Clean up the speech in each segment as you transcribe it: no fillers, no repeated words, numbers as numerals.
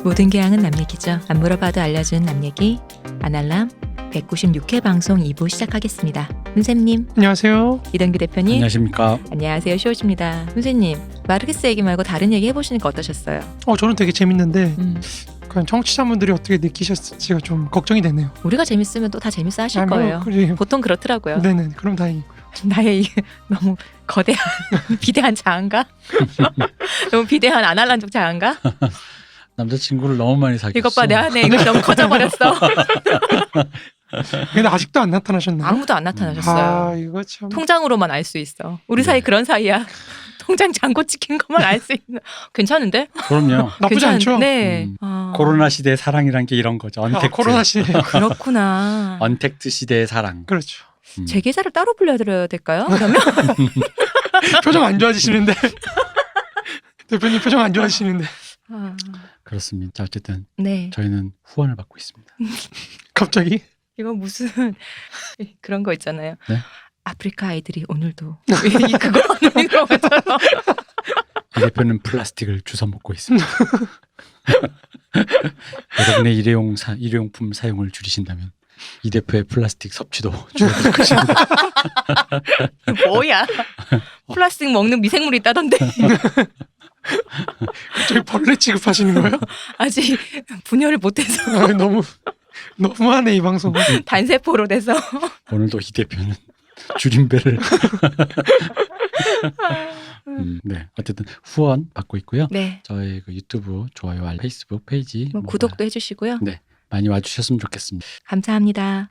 모든 교양은 남 얘기죠. 안 물어봐도 알려주는 남 얘기 아날람 196회 방송 2부 시작하겠습니다. 문쌤님, 안녕하세요. 이동규 대표님, 안녕하십니까. 안녕하세요. 쇼우십니다. 문쌤님, 마르크스 얘기 말고 다른 얘기 해보시니까 어떠셨어요? 저는 되게 재밌는데 그냥 청취자분들이 어떻게 느끼셨을지가 좀 걱정이 되네요. 우리가 재밌으면 또 다 재밌어 하실 거예요. 그래. 보통 그렇더라고요. 네네. 그럼 다행이고요. 나의 이 너무 거대한 비대한 자아인가? 너무 비대한 아날란족 자아인가? 남자친구를 너무 많이 사귀었어. 이것 봐, 내 안에 이거 너무 커져버렸어. 근데 아직도 안 나타나셨나요? 아무도 안 나타나셨어요. 이거 참. 통장으로만 알 수 있어. 우리 사이 그런 사이야. 통장 잔고 찍힌 것만 알 수 있는. 괜찮은데? 그럼요. 나쁘지 않죠? 네. 코로나 시대의 사랑이란 게 이런 거죠. 언택트. 코로나 시대. 그렇구나. 언택트 시대의 사랑. 그렇죠. 제 계좌를 따로 불려드려야 될까요? 그러면 표정 안 좋아지시는데. 대표님 표정 안 좋아지시는데. 그렇습니다. 자, 어쨌든 네. 저희는 후원을 받고 있습니다. 갑자기? 이건 무슨 그런 거 있잖아요. 네? 아프리카 아이들이 오늘도 그거 하는 거 같아요. 이 대표는 플라스틱을 주워 먹고 있습니다. 여러분의 일회용품 사용을 줄이신다면 이 대표의 플라스틱 섭취도 줄여들 것입니다. 뭐야? 플라스틱 먹는 미생물이 있다던데. 저희 벌레 취급하시는 거예요? 아직 분열을 못해서 너무하네 이 방송. 단세포로 돼서. 오늘도 이 대표는 줄임배를. 네, 어쨌든 후원 받고 있고요. 네. 저희 그 유튜브 좋아요, 페이스북 페이지 구독도 해주시고요. 네, 많이 와주셨으면 좋겠습니다. 감사합니다.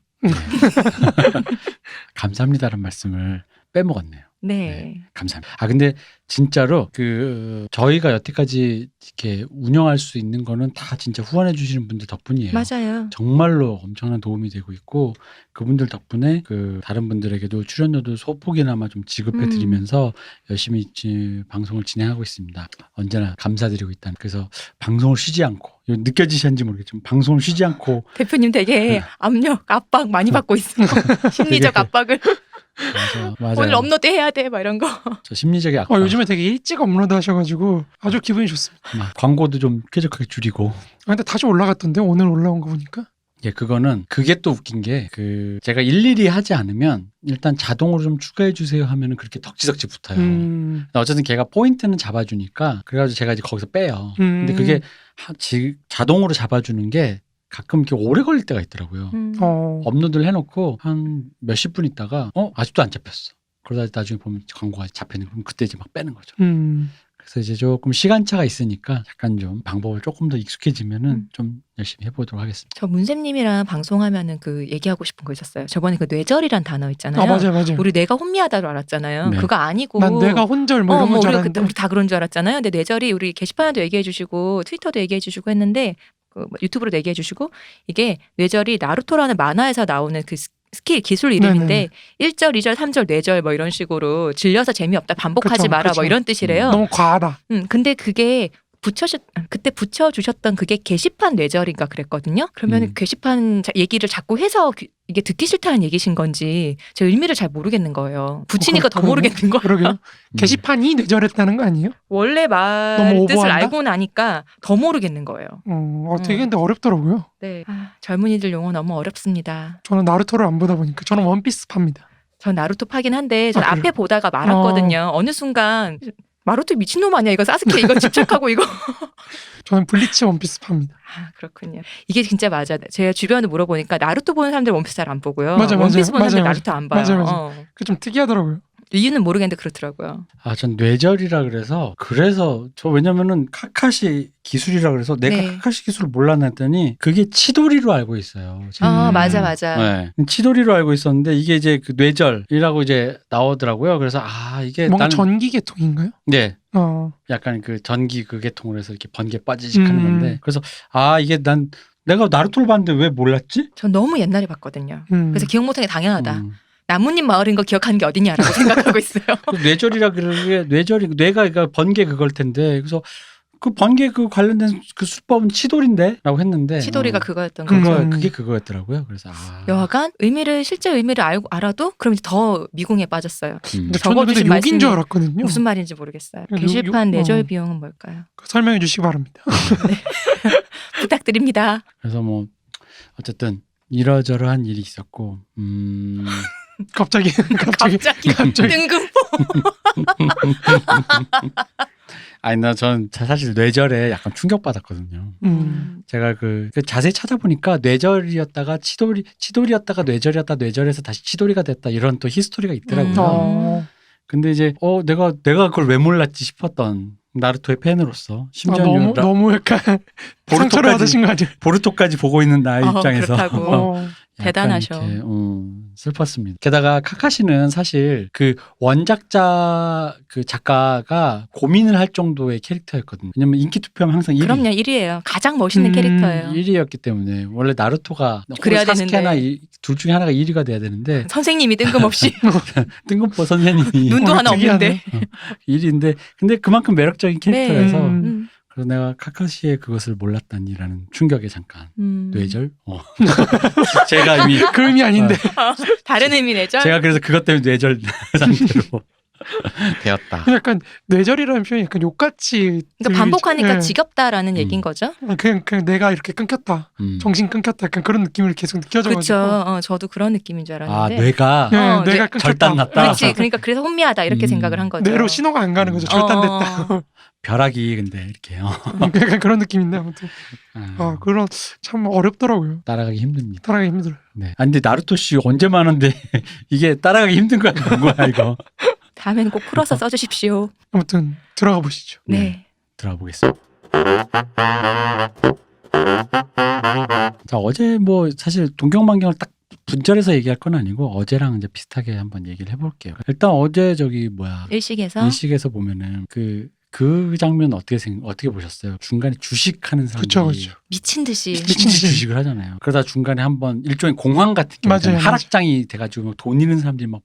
감사합니다라는 말씀을 빼먹었네요. 네. 감사합니다. 근데 진짜로 저희가 여태까지 이렇게 운영할 수 있는 거는 다 진짜 후원해 주시는 분들 덕분이에요. 맞아요. 정말로 엄청난 도움이 되고 있고 그분들 덕분에 다른 분들에게도 출연료도 소폭이나마 좀 지급해 드리면서 열심히 방송을 진행하고 있습니다. 언제나 감사드리고 있다. 그래서 방송을 쉬지 않고 느껴지셨는지 모르겠지만 방송을 쉬지 않고 대표님 되게 압박 많이 받고 있어요. 심리적 압박을. 맞아요. 오늘 업로드 해야 돼, 막 이런 거. 저 심리적인 압박. 요즘에 되게 일찍 업로드 하셔가지고 아주 기분이 좋습니다. 광고도 좀 쾌적하게 줄이고. 근데 다시 올라갔던데 오늘 올라온 거 보니까. 예, 그게 또 웃긴 게 제가 일일이 하지 않으면 일단 자동으로 좀 추가해 주세요 하면은 그렇게 덕지덕지 붙어요. 어쨌든 걔가 포인트는 잡아주니까 그래가지고 제가 이제 거기서 빼요. 근데 그게 자동으로 잡아주는 게 가끔 이렇게 오래 걸릴 때가 있더라고요. 업로드를 해놓고 한 몇십 분 있다가 아직도 안 잡혔어. 그러다 나중에 보면 광고가 잡히는 그럼 그때 이제 막 빼는 거죠. 그래서 이제 조금 시간차가 있으니까 약간 좀 방법을 조금 더 익숙해지면은 좀 열심히 해보도록 하겠습니다. 저 문쌤님이랑 방송하면은 얘기하고 싶은 거 있었어요. 저번에 뇌절이란 단어 있잖아요. 맞아요. 우리 뇌가 혼미하다로 알았잖아요. 네. 그거 아니고. 난 뇌가 혼절 뭐 이런 건 줄 알았는데. 우리 다 그런 줄 알았잖아요. 근데 뇌절이 우리 게시판에도 얘기해 주시고 트위터도 얘기해 주시고 했는데 유튜브로도 얘기해 주시고 이게 뇌절이 나루토라는 만화에서 나오는 스킬 기술 이름인데 1절, 2절, 3절, 뇌절 뭐 이런 식으로 질려서 재미없다 반복하지 마라 뭐 이런 뜻이래요. 너무 과하다. 근데 그게 그때 붙여주셨던 그게 게시판 뇌절인가 그랬거든요. 그러면 게시판 얘기를 자꾸 해서 이게 듣기 싫다는 얘기신 건지 제 의미를 잘 모르겠는 거예요. 붙이니까 더 모르겠는 거예요. 그러게요. 게시판이 뇌절했다는 거 아니에요? 원래 말 뜻을 알고 나니까 더 모르겠는 거예요. 되게 근데 어렵더라고요. 네, 젊은이들 용어 너무 어렵습니다. 저는 나루토를 안 보다 보니까 저는 원피스 팝니다. 전 나루토 파긴 한데 전 앞에 보다가 말았거든요. 어느 순간 나루토 미친놈 아니야 이거 사스케 이거 집착하고 이거. 저는 블리치 원피스 팝니다. 그렇군요. 이게 진짜 맞아. 제가 주변에 물어보니까 나루토 보는 사람들 원피스 잘 안 보고요. 맞아. 원피스 보는 사람들 나루토 안 봐요. 맞아요. 그게 좀 특이하더라고요. 이유는 모르겠는데 그렇더라고요. 전 뇌절이라 그래서 저 왜냐면은 카카시 기술이라 그래서 내가 카카시 기술을 몰랐나 했더니 그게 치도리로 알고 있어요. 맞아. 네. 치도리로 알고 있었는데 이게 이제 그 뇌절이라고 이제 나오더라고요. 그래서 이게 뭔가 전기 계통인가요? 네. 약간 전기 계통으로 해서 이렇게 번개 빠지직 하는 건데 그래서 이게 내가 나루토를 봤는데 왜 몰랐지? 전 너무 옛날에 봤거든요. 그래서 기억 못한 게 당연하다. 나뭇잎 마을인 거 기억하는 게 어디냐라고 생각하고 있어요. 뇌절이라 그러게 뇌가 번개 그걸 텐데 그래서 그 번개 그 관련된 그 수법은 치돌인데라고 했는데 치돌이가 그거였던 그거- 거죠. 그게 그거였더라고요. 그래서 여하간 실제 의미를 알아도 그럼 이제 더 미궁에 빠졌어요. 근데 저는 적어주신 근데 욕인 줄 말씀이 알았거든요. 무슨 말인지 모르겠어요. 요- 게시판 요- 내절 어. 비용은 뭘까요? 설명해 주시기 바랍니다. 부탁드립니다. 그래서 뭐 어쨌든 이러저러한 일이 있었고 갑자기 갑자기 뜬금포. 아니 전 사실 뇌절에 약간 충격받았거든요. 제가 그 자세히 찾아보니까 뇌절이었다가 치돌이었다가 뇌절이었다 뇌절에서 다시 치돌이가 됐다 이런 또 히스토리가 있더라고요. 어. 근데 이제 내가 그걸 왜 몰랐지 싶었던 나루토의 팬으로서 심지어 너무 약간 상처를 받으신 거 아니에요? 보루토까지 보고 있는 나의 입장에서 그렇다고. 어. 약간 대단하셔. 이렇게, 슬펐습니다. 게다가 카카시는 사실 그 원작자 그 작가가 고민을 할 정도의 캐릭터였거든요. 왜냐면 인기 투표하면 항상 1위. 그럼요, 1위예요. 가장 멋있는 음, 캐릭터예요. 1위였기 때문에 원래 나루토가 그래야 사스케나 되는데. 둘 중에 하나가 1위가 돼야 되는데 선생님이 뜬금없이 뜬금포 선생님이 눈도 하나 특이하네. 없는데. 1위인데 근데 그만큼 매력적인 캐릭터라서 네. 음. 그래서 내가 카카시의 그것을 몰랐다니라는 충격에 잠깐 뇌절. 제가 이미 그 의미 아닌데. 다른 의미 내죠. 제가 그래서 그것 때문에 뇌절 상태로 되었다. 약간 뇌절이라는 표현이 약간 욕같이. 그러니까 반복하니까 예. 지겹다라는 얘기인 거죠. 그냥 내가 이렇게 끊겼다. 정신 끊겼다. 약간 그런 느낌을 계속 느껴져가지고. 그렇죠. 저도 그런 느낌인 줄 아 알았는데. 뇌가 예, 어, 내가 끊겼다. 절단났다. 그렇지. 그러니까 그래서 혼미하다 이렇게 생각을 한 거죠. 뇌로 신호가 안 가는 거죠. 절단됐다. 벼락이 근데 이렇게요. 약간 그런 느낌인데 아무튼. 그런 참 어렵더라고요. 따라가기 힘듭니다. 따라가기 힘들어요. 네. 아니 근데 나루토 씨 언제 많은데 이게 따라가기 힘든 거야, 뭐야 이거. 다음에는 꼭 풀어서 써주십시오. 아무튼 들어가 보시죠. 네. 들어가 보겠습니다. 자, 어제 뭐 사실 동경만경을 딱 분절해서 얘기할 건 아니고 어제랑 이제 비슷하게 한번 얘기를 해볼게요. 일단 어제 일식에서 보면은 그 장면 어떻게 보셨어요? 중간에 주식하는 사람들이 그쵸. 미친 듯이 미친 듯이. 주식을 하잖아요. 그러다 중간에 한번 일종의 공황 같은 게 맞아요, 있잖아요. 맞아요. 하락장이 돼가지고 돈 있는 사람들이 막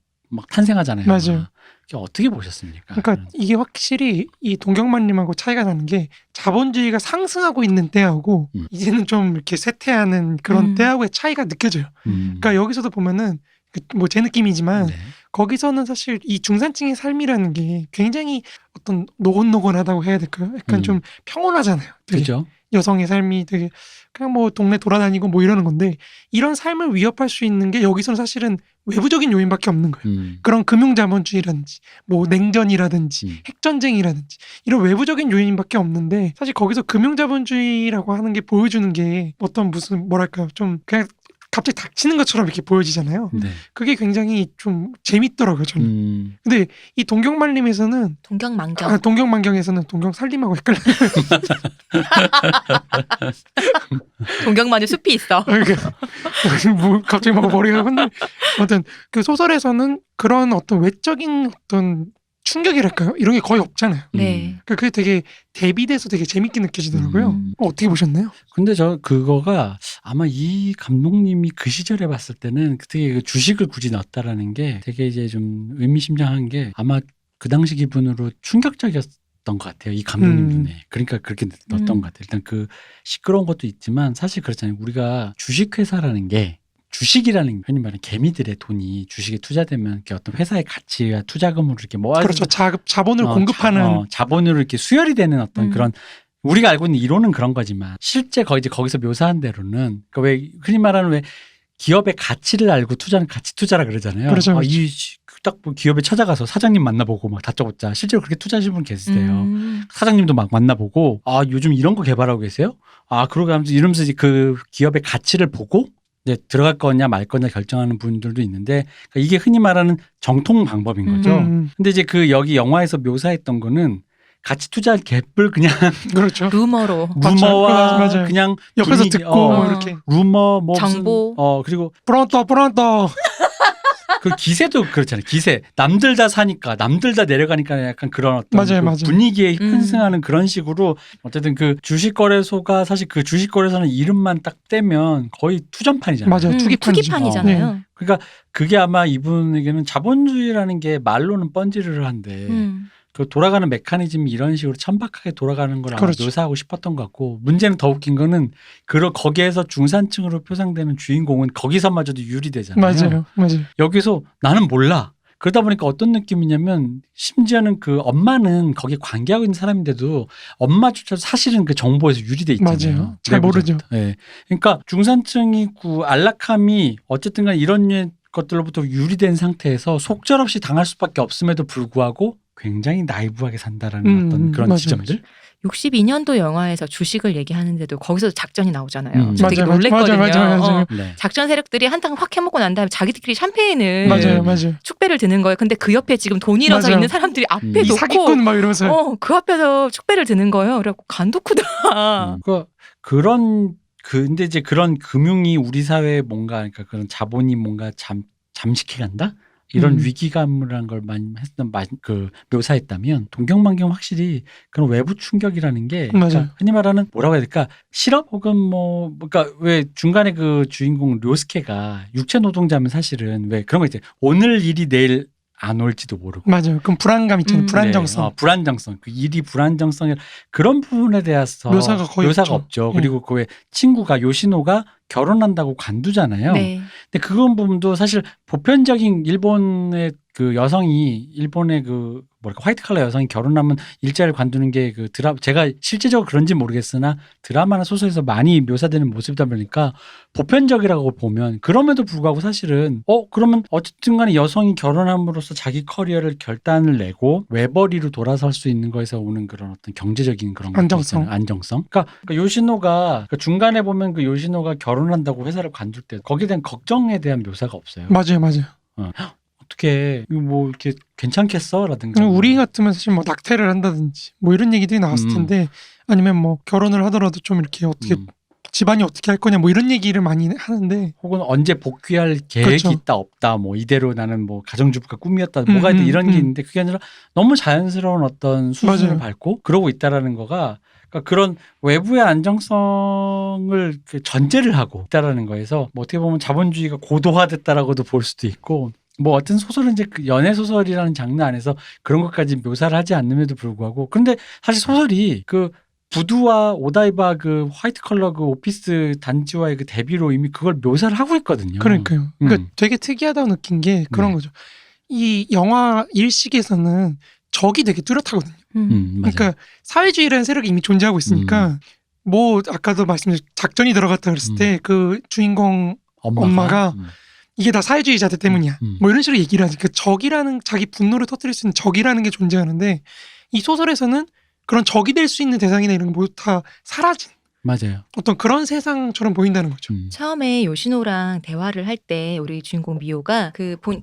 탄생하잖아요. 맞아요. 그게 어떻게 보셨습니까? 그러니까 이게 확실히 이 동경만님하고 차이가 나는 게 자본주의가 상승하고 있는 때하고 이제는 좀 이렇게 쇠퇴하는 그런 때하고의 차이가 느껴져요. 그러니까 여기서도 보면은 뭐 제 느낌이지만 네. 거기서는 사실 이 중산층의 삶이라는 게 굉장히 어떤 노곤노곤하다고 해야 될까요? 약간 좀 평온하잖아요. 되게 그죠? 여성의 삶이 되게 그냥 뭐 동네 돌아다니고 뭐 이러는 건데 이런 삶을 위협할 수 있는 게 여기서는 사실은 외부적인 요인밖에 없는 거예요. 그런 금융자본주의라든지 뭐 냉전이라든지 핵전쟁이라든지 이런 외부적인 요인밖에 없는데 사실 거기서 금융자본주의라고 하는 게 보여주는 게 어떤 무슨 뭐랄까요 좀 그냥 갑자기 닥치는 것처럼 이렇게 보여지잖아요. 네. 그게 굉장히 좀 재밌더라고요 저는. 근데 이 동경만림에서는 동경만경. 동경만경에서는 동경살림하고 헷갈려요. 동경만의 숲이 있어. 뭐 갑자기 막 머리가 흔들. 아무튼 그 소설에서는 그런 어떤 외적인 어떤 충격이랄까요? 이런 게 거의 없잖아요. 네. 그게 되게 대비돼서 되게 재밌게 느껴지더라고요. 어떻게 보셨나요? 근데 저 그거가 아마 이 감독님이 그 시절에 봤을 때는 되게 그 주식을 굳이 넣었다라는 게 되게 이제 좀 의미심장한 게 아마 그 당시 기분으로 충격적이었던 것 같아요. 이 감독님 눈에. 그러니까 그렇게 넣었던 것 같아요. 일단 그 시끄러운 것도 있지만 사실 그렇잖아요. 우리가 주식회사라는 게 주식이라는 흔히 말하는 개미들의 돈이 주식에 투자되면 이렇게 어떤 회사의 가치와 투자금으로 이렇게 모아서 그렇죠. 자본을 공급하는 자본으로 이렇게 수혈이 되는 어떤 그런 우리가 알고 있는 이론은 그런 거지만 실제 거기서 묘사한 대로는 그러니까 왜 흔히 말하는 왜 기업의 가치를 알고 투자는 가치 투자라 그러잖아요. 그렇죠. 딱 기업에 찾아가서 사장님 만나보고 막 다짜고짜 실제로 그렇게 투자하시는 분 계세요. 사장님도 막 만나보고 요즘 이런 거 개발하고 계세요? 그러고 하면서 이러면서 이제 그 기업의 가치를 보고 이제 들어갈 거냐 말 거냐 결정하는 분들도 있는데 그러니까 이게 흔히 말하는 정통 방법인 거죠. 근데 이제 그 여기 영화에서 묘사했던 거는 가치 투자할 갭을 그냥 그렇죠. 루머로 루머와 맞아요. 그냥 옆에서 분위기, 듣고 이렇게 루머 뭐 정보. 무슨, 그리고 프론터 그 기세도 그렇잖아요. 기세 남들 다 사니까 남들 다 내려가니까 약간 그런 어떤 맞아요. 분위기에 편승하는 그런 식으로 어쨌든 그 주식거래소가 사실 그 주식거래소는 이름만 딱 떼면 거의 투전판이잖아요. 맞아요. 투기판이잖아요. 그러니까 그게 아마 이분에게는 자본주의라는 게 말로는 뻔지르르한데 그 돌아가는 메커니즘이 이런 식으로 천박하게 돌아가는 걸 아마 그렇죠. 묘사하고 싶었던 것 같고 문제는 더 웃긴 거는 거기에서 중산층으로 표상되는 주인공은 거기서마저도 유리되잖아요. 맞아요. 여기서 나는 몰라. 그러다 보니까 어떤 느낌이냐면 심지어는 그 엄마는 거기에 관계하고 있는 사람인데도 엄마조차도 사실은 그 정보에서 유리돼 있잖아요. 맞아요. 잘 모르죠. 네. 그러니까 중산층이고 안락함이 어쨌든 간에 이런 류의 것들로부터 유리된 상태에서 속절없이 당할 수밖에 없음에도 불구하고 굉장히 나이브하게 산다라는 어떤 그런 맞아요. 지점들. 62년도 영화에서 주식을 얘기하는데도 거기서 작전이 나오잖아요. 저 되게 맞아요. 놀랬거든요. 맞아요. 네. 작전 세력들이 한탕 확 해먹고 난 다음에 자기들끼리 샴페인을 맞아요. 축배를 드는 거예요. 근데 그 옆에 지금 돈 잃어서 맞아요. 있는 사람들이 앞에 이 놓고 사기꾼 막 이러면서 그 앞에서 축배를 드는 거예요. 그래갖고 간도쿠다. 근데 이제 그런 금융이 우리 사회에 뭔가 그러니까 그런 자본이 뭔가 잠식해 간다? 이런 위기감이라는 걸 많이 묘사했다면 동경만경 확실히 그런 외부 충격이라는 게 그러니까 흔히 말하는 뭐라고 해야 될까 실업 혹은 그러니까 왜 중간에 그 주인공 료스케가 육체 노동자면 사실은 왜 그런 거 있지 오늘 일이 내일 안 올지도 모르고 맞아요. 그럼 불안감 있잖아요. 불안정성. 네, 불안정성. 그 일이 불안정성 그런 부분에 대해서 묘사가 거의 없죠. 그리고 그 왜 친구가 요시노가 결혼한다고 관두잖아요. 네. 근데 그건 부분도 사실 보편적인 일본의 그 여성이 일본의 그 뭐랄까 화이트 칼라 여성이 결혼하면 일자리를 관두는 게 그 제가 실제적으로 그런지 모르겠으나 드라마나 소설에서 많이 묘사되는 모습이다 보니까 보편적이라고 보면 그럼에도 불구하고 사실은 그러면 어쨌든 간에 여성이 결혼함으로써 자기 커리어를 결단을 내고 외벌이로 돌아설 수 있는 거에서 오는 그런 어떤 경제적인 그런 안정성. 그러니까 요시노가 중간에 보면 그 요시노가 결혼한다고 회사를 관둘 때 거기에 대한 걱정에 대한 묘사가 없어요. 맞아요. 어떻게 뭐 이렇게 괜찮겠어라든가 우리 같으면 사실 뭐 낙태를 한다든지 뭐 이런 얘기들이 나왔을 텐데 아니면 뭐 결혼을 하더라도 좀 이렇게 어떻게 집안이 어떻게 할 거냐 뭐 이런 얘기를 많이 하는데 혹은 언제 복귀할 계획이 그렇죠. 있다 없다 뭐 이대로 나는 뭐 가정주부가 꿈이었다 뭐가 있다 이런 게 있는데 그게 아니라 너무 자연스러운 어떤 수준을 밟고 그러고 있다라는 거가 그러니까 그런 외부의 안정성을 전제를 하고 있다라는 거에서 뭐 어떻게 보면 자본주의가 고도화됐다라고도 볼 수도 있고 뭐 어떤 소설은 이제 그 연애 소설이라는 장르 안에서 그런 것까지 묘사를 하지 않음에도 불구하고 근데 사실 소설이 그 부두와 오다이바 그 화이트 컬러 그 오피스 단지와의 그 대비로 이미 그걸 묘사를 하고 있거든요. 그러니까요. 그러니까 되게 특이하다고 느낀 게 그런 거죠. 이 영화 일식에서는 적이 되게 뚜렷하거든요. 그러니까 사회주의라는 세력이 이미 존재하고 있으니까 뭐 아까도 말씀드린 작전이 들어갔다 그랬을 때 그 주인공 엄마가 이게 다 사회주의자들 때문이야. 뭐 이런 식으로 얘기를 하니까 적이라는 자기 분노를 터뜨릴 수 있는 적이라는 게 존재하는데 이 소설에서는 그런 적이 될 수 있는 대상이나 이런 게 모두 다 사라진 맞아요. 어떤 그런 세상처럼 보인다는 거죠. 처음에 요시노랑 대화를 할 때 우리 주인공 미호가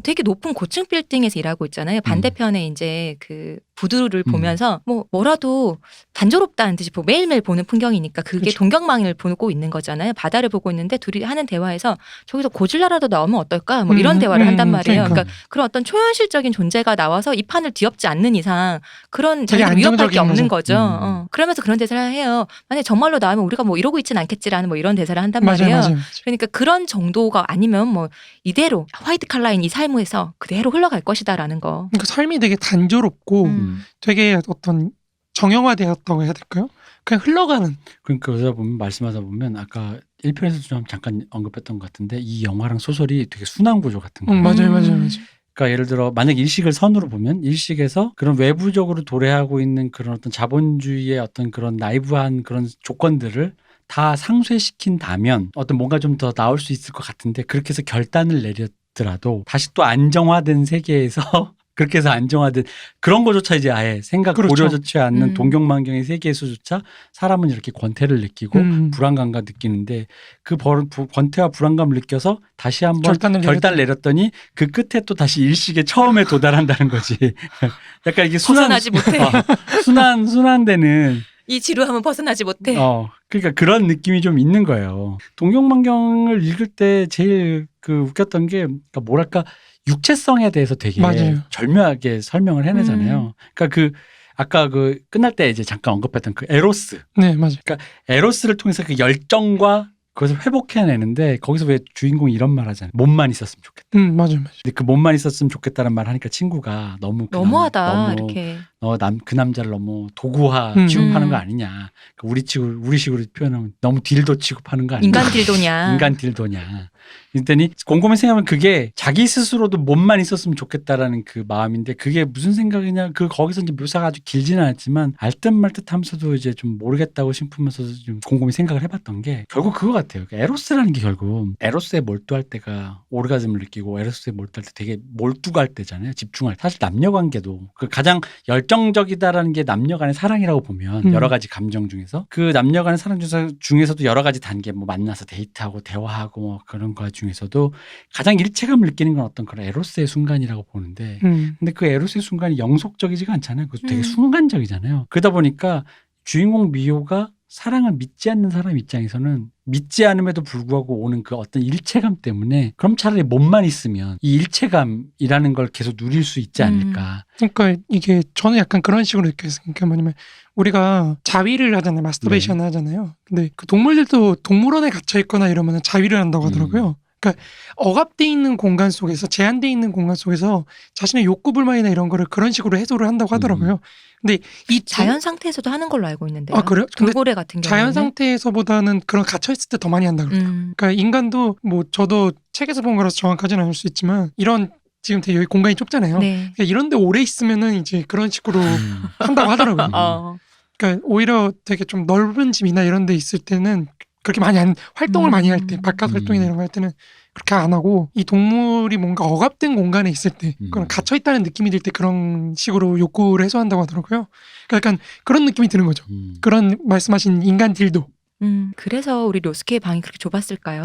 되게 높은 고층 빌딩에서 일하고 있잖아요. 반대편에 이제 그 부두를 보면서 뭐라도 단조롭다는 듯이 매일매일 보는 풍경이니까 그게 그렇죠. 동경망을 보고 있는 거잖아요. 바다를 보고 있는데 둘이 하는 대화에서 저기서 고질라라도 나오면 어떨까? 뭐 이런 대화를 한단 말이에요. 그러니까 그런 어떤 초현실적인 존재가 나와서 이 판을 뒤엎지 않는 이상 그런 자기를 위협할 게 없는 거죠. 그러면서 그런 대사를 해요. 만약에 정말로 나오면 우리가 뭐 이러고 있진 않겠지라는 뭐 이런 대사를 한단 말이에요. 맞아요. 그러니까 그런 정도가 아니면 뭐 이대로 화이트 칼라인 이 삶에서 그대로 흘러갈 것이다라는 거. 그러니까 삶이 되게 단조롭고 되게 어떤 정형화되었다고 해야 될까요? 그냥 흘러가는. 그러니까 말씀하다 보면 아까 1편에서 좀 잠깐 언급했던 것 같은데 이 영화랑 소설이 되게 순환 구조 같은 거예요. 맞아요. 그러니까 예를 들어 만약 일식을 선으로 보면 일식에서 그런 외부적으로 도래하고 있는 그런 어떤 자본주의의 어떤 그런 나이브한 그런 조건들을 다 상쇄시킨다면 어떤 뭔가 좀 더 나올 수 있을 것 같은데 그렇게 해서 결단을 내렸더라도 다시 또 안정화된 세계에서 그렇게 해서 안정화된 그런 거조차 이제 아예 생각 고려조차 않는 동경만경의 세계에서조차 사람은 이렇게 권태를 느끼고 불안감과 느끼는데 그 권태와 불안감을 느껴서 다시 한번 결단을 내렸더니 그 끝에 또 다시 일식의 처음에 도달한다는 거지. 약간 이게 벗어나지 못해. 순환되는 이 지루함은 벗어나지 못해. 그러니까 그런 느낌이 좀 있는 거예요. 동경만경을 읽을 때 제일 그 웃겼던 게 그러니까 뭐랄까 육체성에 대해서 되게 절묘하게 설명을 해내잖아요. 그러니까 아까 끝날 때 이제 잠깐 언급했던 그 에로스. 네, 맞아요. 그러니까 에로스를 통해서 그 열정과 그것을 회복해내는데 거기서 왜 주인공이 이런 말 하잖아요. 몸만 있었으면 좋겠다. 맞아요. 근데 그 몸만 있었으면 좋겠다는 말 하니까 친구가 너무 너무하다 이렇게 그 남자를 너무 도구화 취급하는 거 아니냐. 그러니까 우리식으로 표현하면 너무 딜도 취급하는 거 아니냐. 인간 딜도냐. 인간 딜도냐. 그랬더니 곰곰이 생각하면 그게 자기 스스로도 몸만 있었으면 좋겠다라는 그 마음인데 그게 무슨 생각이냐. 거기서 이제 묘사가 아주 길지는 않았지만 알듯 말듯 하면서도 이제 좀 모르겠다고 싶으면서도 좀 곰곰이 생각을 해봤던 게 결국 그거 같아요. 에로스라는 게 결국 에로스에 몰두할 때가 오르가즘을 느끼고 에로스에 몰두할 때 되게 몰두할 때잖아요. 집중할 때. 사실 남녀 관계도 그 가장 열정적이다라는 게 남녀 간의 사랑이라고 보면 여러 가지 감정 중에서 그 남녀 간의 사랑 중에서도 여러 가지 단계 뭐 만나서 데이트하고 대화하고 뭐 그런 거 중에서도 가장 일체감을 느끼는 건 어떤 그런 에로스의 순간이라고 보는데 근데 그 에로스의 순간이 영속적이지가 않잖아요. 그것도 되게 순간적이잖아요. 그러다 보니까 주인공 미호가 사랑을 믿지 않는 사람 입장에서는 믿지 않음에도 불구하고 오는 그 어떤 일체감 때문에 그럼 차라리 몸만 있으면 이 일체감이라는 걸 계속 누릴 수 있지 않을까. 그러니까 이게 저는 약간 그런 식으로 느꼈어요. 그러니까 뭐냐면 우리가 자위를 하잖아요. 마스터베이션 하잖아요. 근데 그 동물들도 동물원에 갇혀 있거나 이러면 자위를 한다고 하더라고요. 그러니까 억압돼 있는 공간 속에서 제한돼 있는 공간 속에서 자신의 욕구 불만이나 이런 거를 그런 식으로 해소를 한다고 하더라고요. 근데 이 자연 상태에서도 하는 걸로 알고 있는데요. 아 그래요? 근데 돌고래 같은 경우는 자연 상태에서보다는 그런 갇혀 있을 때 더 많이 한다 그러더라고요. 그러니까 인간도 뭐 저도 책에서 본 거라서 정확하지는 않을 수 있지만 이런 지금 되게 여기 공간이 좁잖아요. 네. 그러니까 이런데 오래 있으면은 이제 그런 식으로 한다고 하더라고요. 그러니까 오히려 되게 좀 넓은 집이나 이런 데 있을 때는 그렇게 많이 활동을 많이 할 때 바깥 활동이나 이런 거 할 때는 그렇게 안 하고 이 동물이 뭔가 억압된 공간에 있을 때 그런 갇혀 있다는 느낌이 들 때 그런 식으로 욕구를 해소한다고 하더라고요. 그러니까 약간 그런 느낌이 드는 거죠. 그런 말씀하신 인간 딜도. 그래서 우리 요스케의 방이 그렇게 좁았을까요?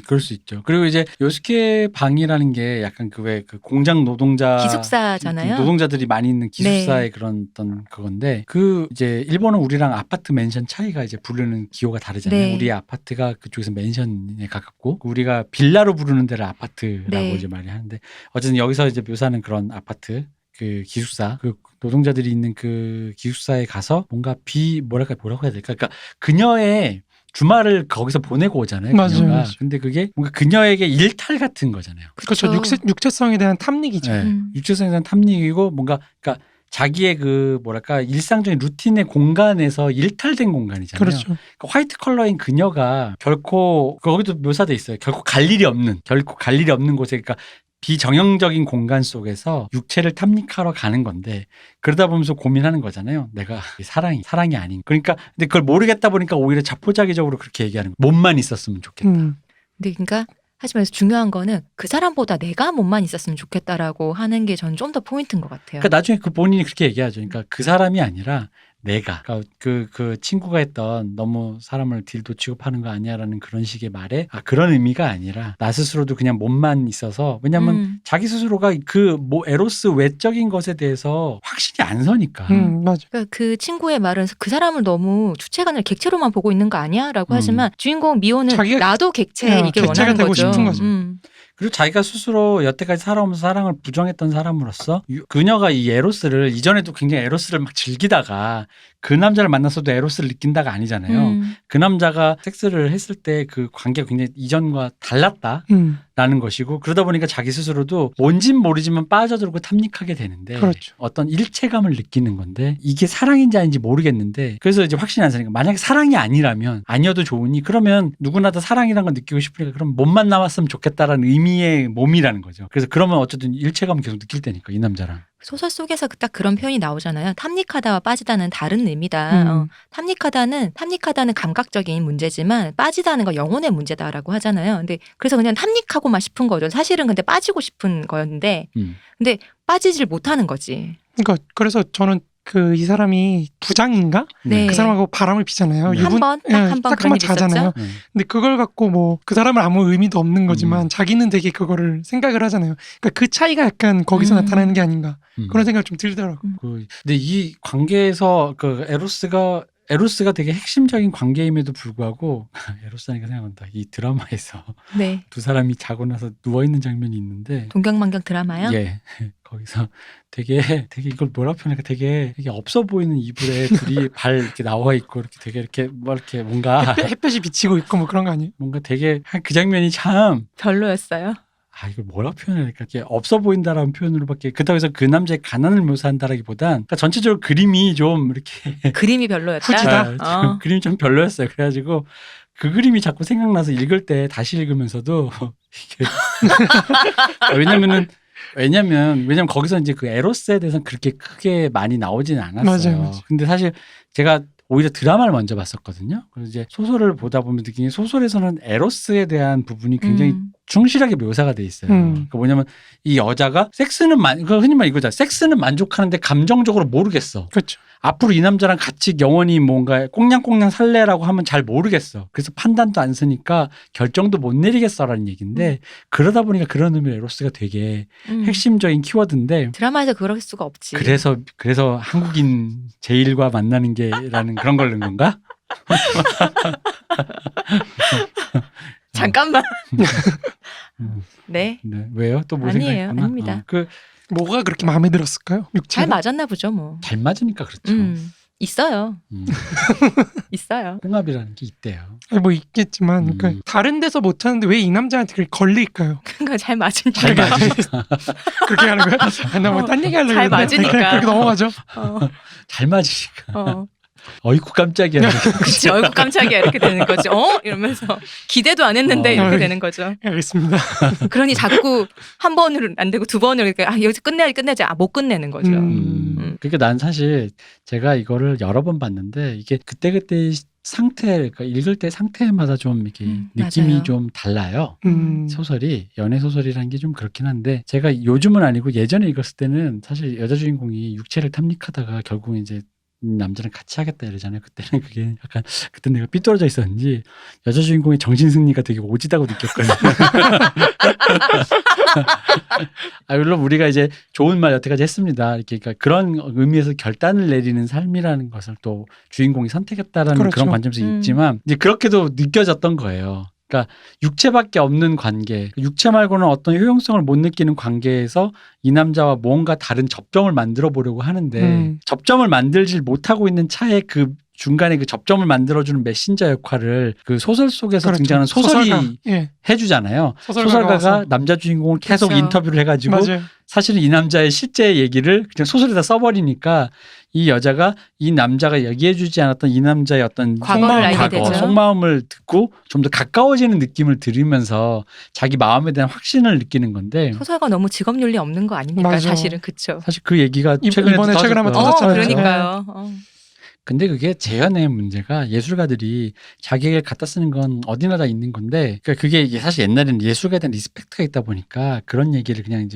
그럴 수 있죠. 그리고 이제 요스케 방이라는 게 약간 그 공장 노동자 기숙사잖아요. 노동자들이 많이 있는 기숙사의 네. 그런 어떤 그건데 그 이제 일본은 우리랑 아파트 맨션 차이가 이제 부르는 기호가 다르잖아요. 네. 우리 아파트가 그쪽에서 맨션에 가깝고 우리가 빌라로 부르는 데를 아파트라고 네. 이제 말이 하는데 어쨌든 여기서 이제 묘사하는 그런 아파트 그 기숙사 그 노동자들이 있는 그 기숙사에 가서 뭔가 뭐라고 해야 될까? 그러니까 그녀의 주말을 거기서 보내고 오잖아요. 맞아요, 그녀가. 맞아요. 근데 그게 뭔가 그녀에게 일탈 같은 거잖아요. 그렇죠. 육체성에 대한 탐닉이죠. 네. 육체성에 대한 탐닉이고 뭔가 그러니까 자기의 그 뭐랄까 일상적인 루틴의 공간에서 일탈된 공간이잖아요. 그렇죠. 그러니까 화이트 컬러인 그녀가 결코 거기도 묘사돼 있어요. 결코 갈 일이 없는 곳에 그러니까 비정형적인 공간 속에서 육체를 탐닉하러 가는 건데 그러다 보면서 고민하는 거잖아요. 내가 사랑이 아닌. 그러니까 근데 그걸 모르겠다 보니까 오히려 자포자기적으로 그렇게 얘기하는 거예요. 몸만 있었으면 좋겠다. 근데 그러니까 하지만 중요한 거는 그 사람보다 내가 몸만 있었으면 좋겠다라고 하는 게 저는 좀 더 포인트인 것 같아요. 그러니까 나중에 그 본인이 그렇게 얘기하죠. 그러니까 그 사람이 아니라 내가 그러니까 그 친구가 했던 너무 사람을 딜도 취급하는 거 아니야라는 그런 식의 말에 그런 의미가 아니라 나 스스로도 그냥 몸만 있어서 왜냐하면 자기 스스로가 그 에로스 외적인 것에 대해서 확신이 안 서니까. 맞아. 그러니까 그 친구의 말은 그 사람을 너무 주체가 아니라 객체로만 보고 있는 거 아니야라고 하지만 주인공 미호는 나도 객체이길 객체가 원하는 되고 거죠. 싶은 거죠. 그리고 자기가 스스로 여태까지 살아오면서 사랑을 부정했던 사람으로서 그녀가 이 에로스를 이전에도 굉장히 에로스를 막 즐기다가 그 남자를 만났어도 에로스를 느낀다가 아니잖아요. 그 남자가 섹스를 했을 때 그 관계가 굉장히 이전과 달랐다라는 것이고 그러다 보니까 자기 스스로도 뭔진 모르지만 빠져들고 탐닉하게 되는데 그렇죠. 어떤 일체감을 느끼는 건데 이게 사랑인지 아닌지 모르겠는데 그래서 이제 확신이 안 서니까 만약에 사랑이 아니라면 아니어도 좋으니 그러면 누구나 다 사랑이라는 걸 느끼고 싶으니까 그럼 몸만 남았으면 좋겠다라는 의미의 몸이라는 거죠. 그래서 그러면 어쨌든 일체감을 계속 느낄 테니까 이 남자랑. 소설 속에서 딱 그런 표현이 나오잖아요. 탐닉하다와 빠지다는 다른 의미다. 탐닉하다는 감각적인 문제지만 빠지다는 건 영혼의 문제다라고 하잖아요. 근데 그래서 그냥 탐닉하고만 싶은 거죠. 사실은 근데 빠지고 싶은 거였는데 근데 빠지질 못하는 거지. 그러니까 그래서 저는 이 사람이 부장인가? 네. 그 사람하고 바람을 피잖아요. 네. 한 번 자잖아요. 근데 그걸 갖고 뭐 그 사람은 아무 의미도 없는 거지만 자기는 되게 그거를 생각을 하잖아요. 그러니까 그 차이가 약간 거기서 나타나는 게 아닌가 그런 생각이 좀 들더라고요. 근데 이 관계에서 그 에로스가 되게 핵심적인 관계임에도 불구하고 에로스 하니까 생각난다. 이 드라마에서 네. 두 사람이 자고 나서 누워있는 장면이 있는데 동경만경 드라마요? 예. 거기서 되게 이걸 뭐라 표현할까 되게 없어 보이는 이불에 둘이 발 이렇게 나와 있고 이렇게 뭔가 햇볕이 비치고 있고 뭐 그런 거 아니에요? 뭔가 되게 그 장면이 참 별로였어요? 이걸 뭐라 표현해야 될까? 이렇게 없어 보인다라는 표현으로밖에 그렇다고 해서 그 남자의 가난을 묘사한다라기보단 그러니까 전체적으로 그림이 좀 이렇게 그림이 별로였다. 후지다? 그림이 좀 별로였어요. 그래가지고 그 그림이 자꾸 생각나서 읽을 때 다시 읽으면서도 이게 왜냐면 거기서 이제 그 에로스에 대해서는 그렇게 크게 많이 나오지는 않았어요. 맞아요. 근데 사실 제가 오히려 드라마를 먼저 봤었거든요. 그래서 이제 소설을 보다 보면 느낀 게 소설에서는 에로스에 대한 부분이 굉장히 충실하게 묘사가 돼 있어요. 그러니까 뭐냐면 이 여자가 흔히 말 이거잖아. 섹스는 만족하는데 감정적으로 모르겠어. 그렇죠. 앞으로 이 남자랑 같이 영원히 뭔가 꽁냥꽁냥 살래라고 하면 잘 모르겠어. 그래서 판단도 안 쓰니까 결정도 못 내리겠어라는 얘기인데 그러다 보니까 그런 의미로 에로스가 되게 핵심적인 키워드인데 드라마에서 그럴 수가 없지. 그래서 한국인 제일과 만나는 게라는 그런 걸 넣은 건가? 잠깐만. 네. 네. 왜요? 또 뭐 아니에요. 생각했구나. 아닙니다. 뭐가 그렇게 마음에 들었을까요? 잘 육체가? 맞았나 보죠, 뭐. 잘 맞으니까 그렇죠. 있어요. 음. 있어요. 홍합이라는 게 있대요. 아니, 뭐 있겠지만 그러니까 다른 데서 못하는데 왜 이 남자한테 그렇게 걸릴까요? 그러니까 잘 맞으니까. 잘 맞으니까. 그렇게 하는 거야? 나뭐 딴 얘기 하려고 잘 했는데 맞으니까. 그냥 그렇게 넘어가죠. 잘 맞으니까. 어. 어이쿠 깜짝이야. 그치, 얼굴 깜짝이야 이렇게 되는 거죠. 이러면서 기대도 안 했는데 이렇게 되는 거죠. 알겠습니다. 그러니 자꾸 한 번으로 안 되고 두 번으로 이렇게 여기서 끝내야지 못 끝내는 거죠. 그러니까 난 사실 제가 이거를 여러 번 봤는데 이게 그때 상태, 그러니까 읽을 때 상태마다 좀 이렇게 느낌이 맞아요. 좀 달라요. 소설이 연애 소설이라는 게 좀 그렇긴 한데 제가 요즘은 아니고 예전에 읽었을 때는 사실 여자 주인공이 육체를 탐닉하다가 결국 이제 남자랑 같이 하겠다 이러잖아요. 그때는 그게 약간 그때 내가 삐뚤어져 있었는지 여자 주인공의 정신 승리가 되게 오지다고 느꼈거든요. 물론 우리가 이제 좋은 말 여태까지 했습니다. 이렇게 그러니까 그런 의미에서 결단을 내리는 삶이라는 것을 또 주인공이 선택했다라는 그렇죠. 그런 관점에서 있지만 이제 그렇게도 느껴졌던 거예요. 그러니까 육체밖에 없는 관계, 육체 말고는 어떤 효용성을 못 느끼는 관계에서 이 남자와 뭔가 다른 접점을 만들어 보려고 하는데 접점을 만들질 못하고 있는 차에 그 중간에 그 접점을 만들어주는 메신저 역할을 그 소설 속에서 그렇죠. 등장하는 소설이 소설가. 예. 해주잖아요. 소설가가 와서. 남자 주인공을 계속 그렇죠. 인터뷰를 해가지고 맞아요. 사실은 이 남자의 실제 얘기를 그냥 소설에다 써버리니까 이 여자가 이 남자가 얘기해주지 않았던 이 남자의 어떤 과거를 알게 되죠. 속마음을 듣고 좀 더 가까워지는 느낌을 들으면서 자기 마음에 대한 확신을 느끼는 건데 소설가 너무 직업 윤리 없는 거 아닙니까? 맞아. 사실은 그쵸. 사실 그 얘기가 이번에 최근에 한번 터졌잖아요. 그러니까요. 근데 그게 재현의 문제가 예술가들이 자기에게 갖다 쓰는 건 어디나 다 있는 건데 그러니까 그게 사실 옛날에는 예술가에 대한 리스펙트가 있다 보니까 그런 얘기를 그냥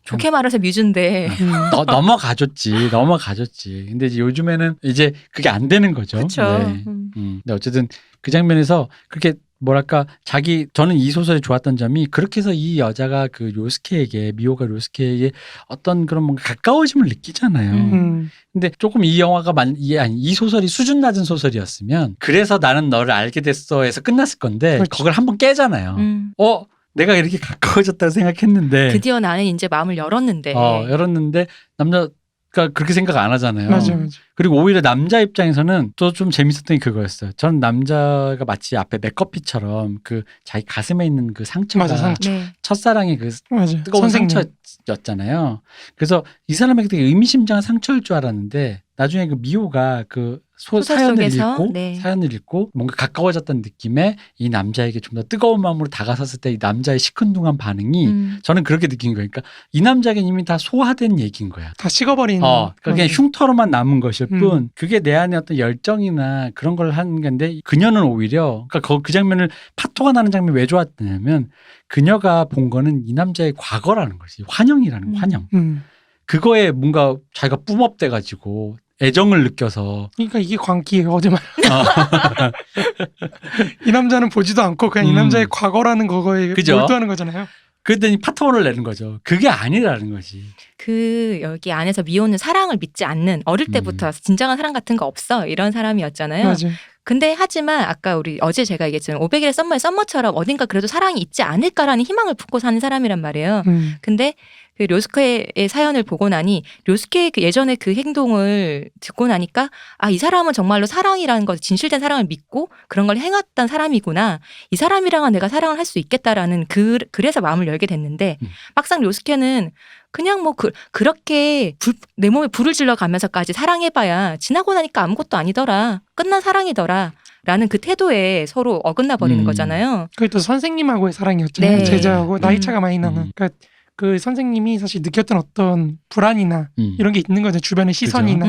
좋게 말해서 뮤즈인데. 넘어가줬지. 근데 이제 요즘에는 이제 그게 안 되는 거죠. 그쵸. 네. 근데 어쨌든 그 장면에서 그렇게 뭐랄까 저는 이 소설이 좋았던 점이 그렇게 해서 이 여자가 그 미호가 료스케에게 어떤 그런 뭔가 가까워짐을 느끼잖아요. 근데 조금 이 영화가 이 소설이 수준 낮은 소설이었으면 그래서 나는 너를 알게 됐어에서 끝났을 건데 그렇지. 그걸 한번 깨잖아요. 내가 이렇게 가까워졌다고 생각했는데 드디어 나는 이제 마음을 열었는데. 열었는데 남자가 그렇게 생각 안 하잖아요. 맞아요. 그리고 오히려 남자 입장에서는 또 좀 재밌었던 게 그거였어요. 저는 남자가 마치 앞에 맥커피처럼 그 자기 가슴에 있는 그 상처가 맞아, 상처. 네. 첫사랑의 그 맞아요. 뜨거운 선생님. 상처였잖아요. 그래서 이 사람에게 되게 의미심장한 상처일 줄 알았는데 나중에 그 미호가 그 소설 사연을 속에서, 읽고 네. 사연을 읽고 뭔가 가까워졌다는 느낌에 이 남자에게 좀 더 뜨거운 마음으로 다가섰을 때 이 남자의 시큰둥한 반응이 저는 그렇게 느낀 거예요. 그러니까 이 남자에게 이미 다 소화된 얘기인 거야. 다 식어버린. 그러니까 그냥 맞아요. 흉터로만 남은 것일 뿐 그게 내 안에 어떤 열정이나 그런 걸 하는 건데 그녀는 오히려 그러니까 그 장면을 파토가 나는 장면이 왜 좋았냐면 그녀가 본 거는 이 남자의 과거라는 거지. 환영이라는 거, 환영. 그거에 뭔가 자기가 뿜업돼가지고 애정을 느껴서 그러니까 이게 광기예요. 어제 말. 이 남자는 보지도 않고 그냥 이 남자의 과거라는 거에 그죠? 몰두하는 거잖아요. 그랬더니 파토를 내는 거죠. 그게 아니라는 거지. 여기 안에서 미호는 사랑을 믿지 않는 어릴 때부터 진정한 사랑 같은 거 없어 이런 사람이었잖아요. 맞아요. 근데 하지만 아까 어제 제가 얘기했지만 500일의 썸머의 썸머처럼 어딘가 그래도 사랑이 있지 않을까라는 희망을 품고 사는 사람이란 말이에요. 근데 그 료스케의 사연을 보고 나니 료스케의 그 예전에 그 행동을 듣고 나니까 이 사람은 정말로 사랑이라는 것, 진실된 사랑을 믿고 그런 걸 행했던 사람이구나. 이 사람이랑은 내가 사랑을 할 수 있겠다라는 그래서 마음을 열게 됐는데 막상 료스케는 그냥 뭐 그렇게 내 몸에 불을 질러가면서까지 사랑해봐야 지나고 나니까 아무것도 아니더라. 끝난 사랑이더라. 라는 그 태도에 서로 어긋나 버리는 거잖아요. 그게 또 선생님하고의 사랑이었잖아요. 네. 제자하고 나이 차가 많이 나는. 그러니까 그 선생님이 사실 느꼈던 어떤 불안이나 이런 게 있는 거죠. 주변의 시선이나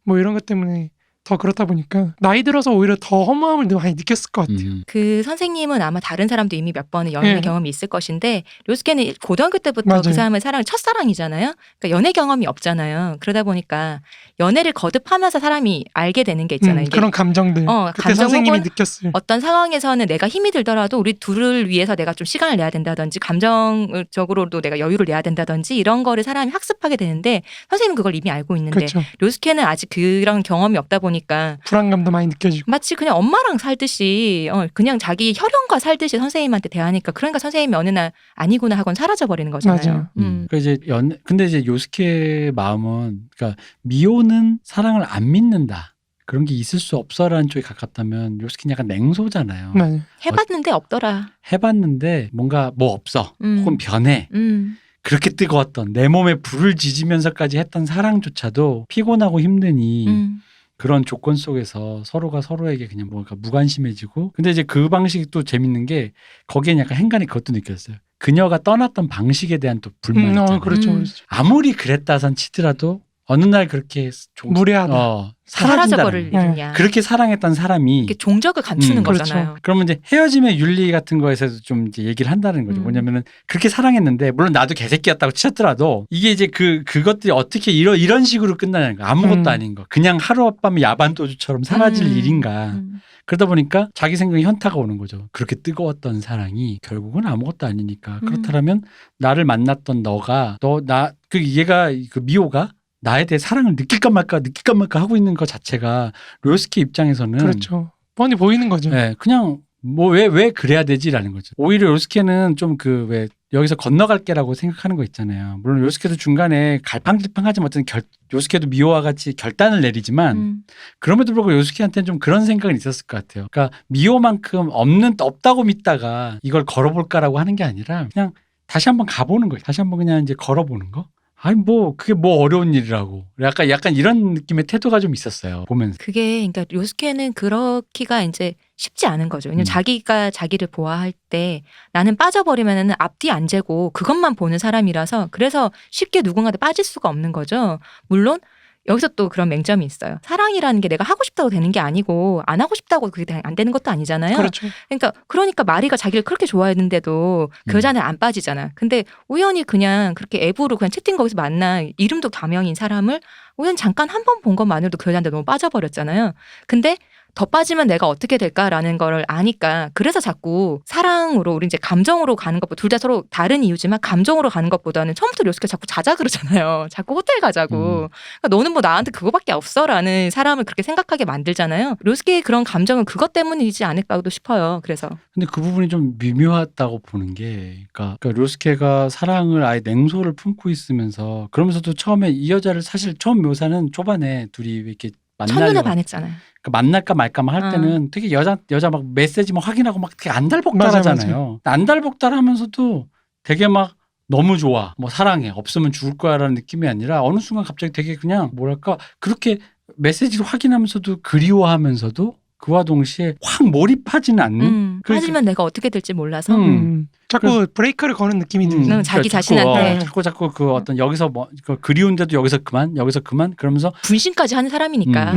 뭐 이런 것 때문에 더 그렇다 보니까 나이 들어서 오히려 더 허무함을 많이 느꼈을 것 같아요. 그 선생님은 아마 다른 사람도 이미 몇 번의 연애 경험이 있을 것인데 료스케는 고등학교 때부터 맞아요. 그 사람의 사랑은 첫사랑이잖아요. 그러니까 연애 경험이 없잖아요. 그러다 보니까 연애를 거듭하면서 사람이 알게 되는 게 있잖아요. 이게 그런 감정들. 그때 감정 선생님이 혹은 느꼈을. 어떤 상황에서는 내가 힘이 들더라도 우리 둘을 위해서 내가 좀 시간을 내야 된다든지 감정적으로도 내가 여유를 내야 된다든지 이런 거를 사람이 학습하게 되는데 선생님은 그걸 이미 알고 있는데 그렇죠. 료스케는 아직 그런 경험이 없다 보니까 불안감도 많이 느껴지고. 마치 그냥 엄마랑 살듯이 그냥 자기 혈연과 살듯이 선생님한테 대하니까 그러니까 선생님이 어느 날 아니구나 하고는 사라져 버리는 거잖아요. 맞아요. 그러니까 이제 근데 이제 요스케의 마음은 그러니까 미호는 사랑을 안 믿는다. 그런 게 있을 수 없어라는 쪽에 가깝다면 요스케는 약간 냉소잖아요. 맞아요. 해봤는데 없더라. 해봤는데 뭔가 뭐 없어. 혹은 변해. 그렇게 뜨거웠던 내 몸에 불을 지지면서까지 했던 사랑조차도 피곤하고 힘드니 그런 조건 속에서 서로가 서로에게 그냥 뭔가 무관심해지고 근데 이제 그 방식이 또 재밌는 게 거기엔 약간 행간에 그것도 느꼈어요. 그녀가 떠났던 방식에 대한 또 불만이 있잖아요. 그렇죠, 그렇죠. 아무리 그랬다선 치더라도 어느 날 그렇게 무례하다. 사라져버릴 사라진다는 일이냐. 그렇게 사랑했던 사람이 이렇게 종적을 감추는 그렇죠. 거잖아요. 그러면 이제 헤어짐의 윤리 같은 거에서도 좀 이제 얘기를 한다는 거죠. 뭐냐면은 그렇게 사랑했는데 물론 나도 개새끼였다고 치셨더라도 이게 이제 그것들이 어떻게 이런 식으로 끝나냐는 거. 아무것도 아닌 거. 그냥 하룻밤 야반도주처럼 사라질 일인가. 그러다 보니까 자기 생각에 현타가 오는 거죠. 그렇게 뜨거웠던 사랑이 결국은 아무것도 아니니까. 그렇다면 나를 만났던 얘가 그 미호가 나에 대해 사랑을 느낄까 말까 하고 있는 것 자체가 료스케 입장에서는 그렇죠. 뻔히 보이는 거죠. 네, 그냥 뭐 왜 그래야 되지라는 거죠. 오히려 료스케는 좀 왜 여기서 건너갈게라고 생각하는 거 있잖아요. 물론 료스케도 중간에 갈팡질팡하지만 어떤 료스케도 미호와 같이 결단을 내리지만 그럼에도 불구하고 료스케한테는 좀 그런 생각은 있었을 것 같아요. 그러니까 미호만큼 없다고 믿다가 이걸 걸어볼까라고 하는 게 아니라 그냥 다시 한번 가보는 거예요. 다시 한번 그냥 이제 걸어보는 거. 아니 그게 어려운 일이라고. 약간 이런 느낌의 태도가 좀 있었어요. 보면서. 그게 그러니까 료스케는 그렇기가 이제 쉽지 않은 거죠. 왜냐면 자기가 자기를 보아할 때 나는 빠져버리면은 앞뒤 안 재고 그것만 보는 사람이라서 그래서 쉽게 누군가한테 빠질 수가 없는 거죠. 물론 여기서 또 그런 맹점이 있어요. 사랑이라는 게 내가 하고 싶다고 되는 게 아니고 안 하고 싶다고 그게 안 되는 것도 아니잖아요. 그렇죠. 그러니까 마리가 자기를 그렇게 좋아했는데도 그 여자는 안 빠지잖아. 근데 우연히 그냥 그렇게 앱으로 그냥 채팅 거기서 만나 이름도 가명인 사람을 우연히 잠깐 한 번 본 것만으로도 그 여자한테 너무 빠져버렸잖아요. 근데 더 빠지면 내가 어떻게 될까라는 거를 아니까 그래서 자꾸 사랑으로 우리 이제 감정으로 가는 것보다 둘 다 서로 다른 이유지만 감정으로 가는 것보다는 처음부터 료스케 자꾸 자자 그러잖아요. 자꾸 호텔 가자고. 그러니까 너는 뭐 나한테 그거밖에 없어라는 사람을 그렇게 생각하게 만들잖아요. 료스케의 그런 감정은 그것 때문이지 않을까도 싶어요. 그래서. 근데 그 부분이 좀 미묘하다고 보는 게 그러니까 료스케가 사랑을 아예 냉소를 품고 있으면서 그러면서도 처음에 이 여자를 사실 처음 묘사는 초반에 둘이 이렇게 첫눈에 반했잖아요. 그러니까 만날까 말까만 할 때는 되게 여자 막 메시지 막 확인하고 막 되게 안달복달하잖아요. 안달복달하면서도 되게 막 너무 좋아, 뭐 사랑해, 없으면 죽을 거야라는 느낌이 아니라 어느 순간 갑자기 되게 그냥 뭐랄까 그렇게 메시지를 확인하면서도 그리워하면서도 그와 동시에 확 몰입하지는 않는. 빠지면 내가 어떻게 될지 몰라서. 자꾸 브레이크를 거는 느낌이 들죠. 자기 자신한테. 자꾸 그 어떤 여기서 그리운데도 여기서 그만 그러면서 분신까지 하는 사람이니까.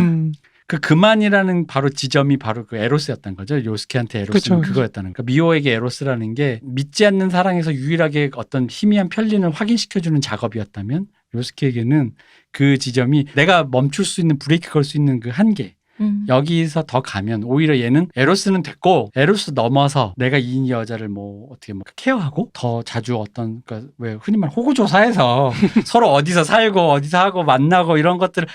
그 그만이라는 바로 지점이 바로 그 에로스였던 거죠. 요스케한테 에로스는 그거였다는. 그러니까 미호에게 에로스라는 게 믿지 않는 사랑에서 유일하게 어떤 희미한 편리를 확인시켜주는 작업이었다면 요스케에게는 그 지점이 내가 멈출 수 있는 브레이크 걸 수 있는 그 한계. 여기서 더 가면 오히려 얘는 에로스는 됐고 에로스 넘어서 내가 이 여자를 뭐 어떻게 뭐 케어하고 더 자주 어떤 그러니까 왜 흔히 말하는 호구조사에서 서로 어디서 살고 어디서 하고 만나고 이런 것들을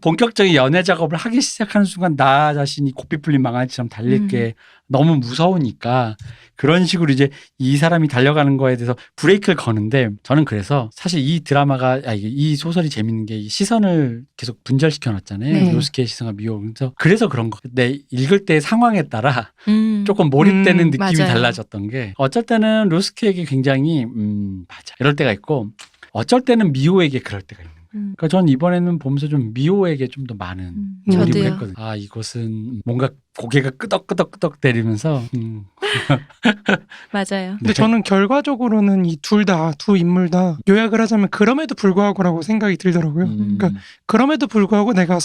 본격적인 연애 작업을 하기 시작하는 순간 나 자신이 고삐 풀린 망아지처럼 달릴 게 너무 무서우니까 그런 식으로 이제 이 사람이 달려가는 거에 대해서 브레이크를 거는데 저는 그래서 사실 이 드라마가 이 소설이 재밌는 게 이 시선을 계속 분절시켜 놨잖아요. 네. 요스케의 시선과 미호. 그래서 그런 거. 내 읽을 때 상황에 따라 조금 음, 몰입되는 느낌이 맞아요. 달라졌던 게 어쩔 때는 로스케에게 굉장히 맞아 이럴 때가 있고 어쩔 때는 미호에게 그럴 때가 있는 거예요. 그러니까 전 이번에는 보면서 좀 미호에게 좀 더 많은 몰입을 저도요. 했거든요. 아 이곳은 뭔가 고개가 끄덕끄덕끄덕 때리면서 맞아요. 근데 저는 결과적으로는 이 두 인물 다 요약을 하자면 그럼에도 불구하고라고 생각이 들더라고요. 그러니까 그럼에도 불구하고 내가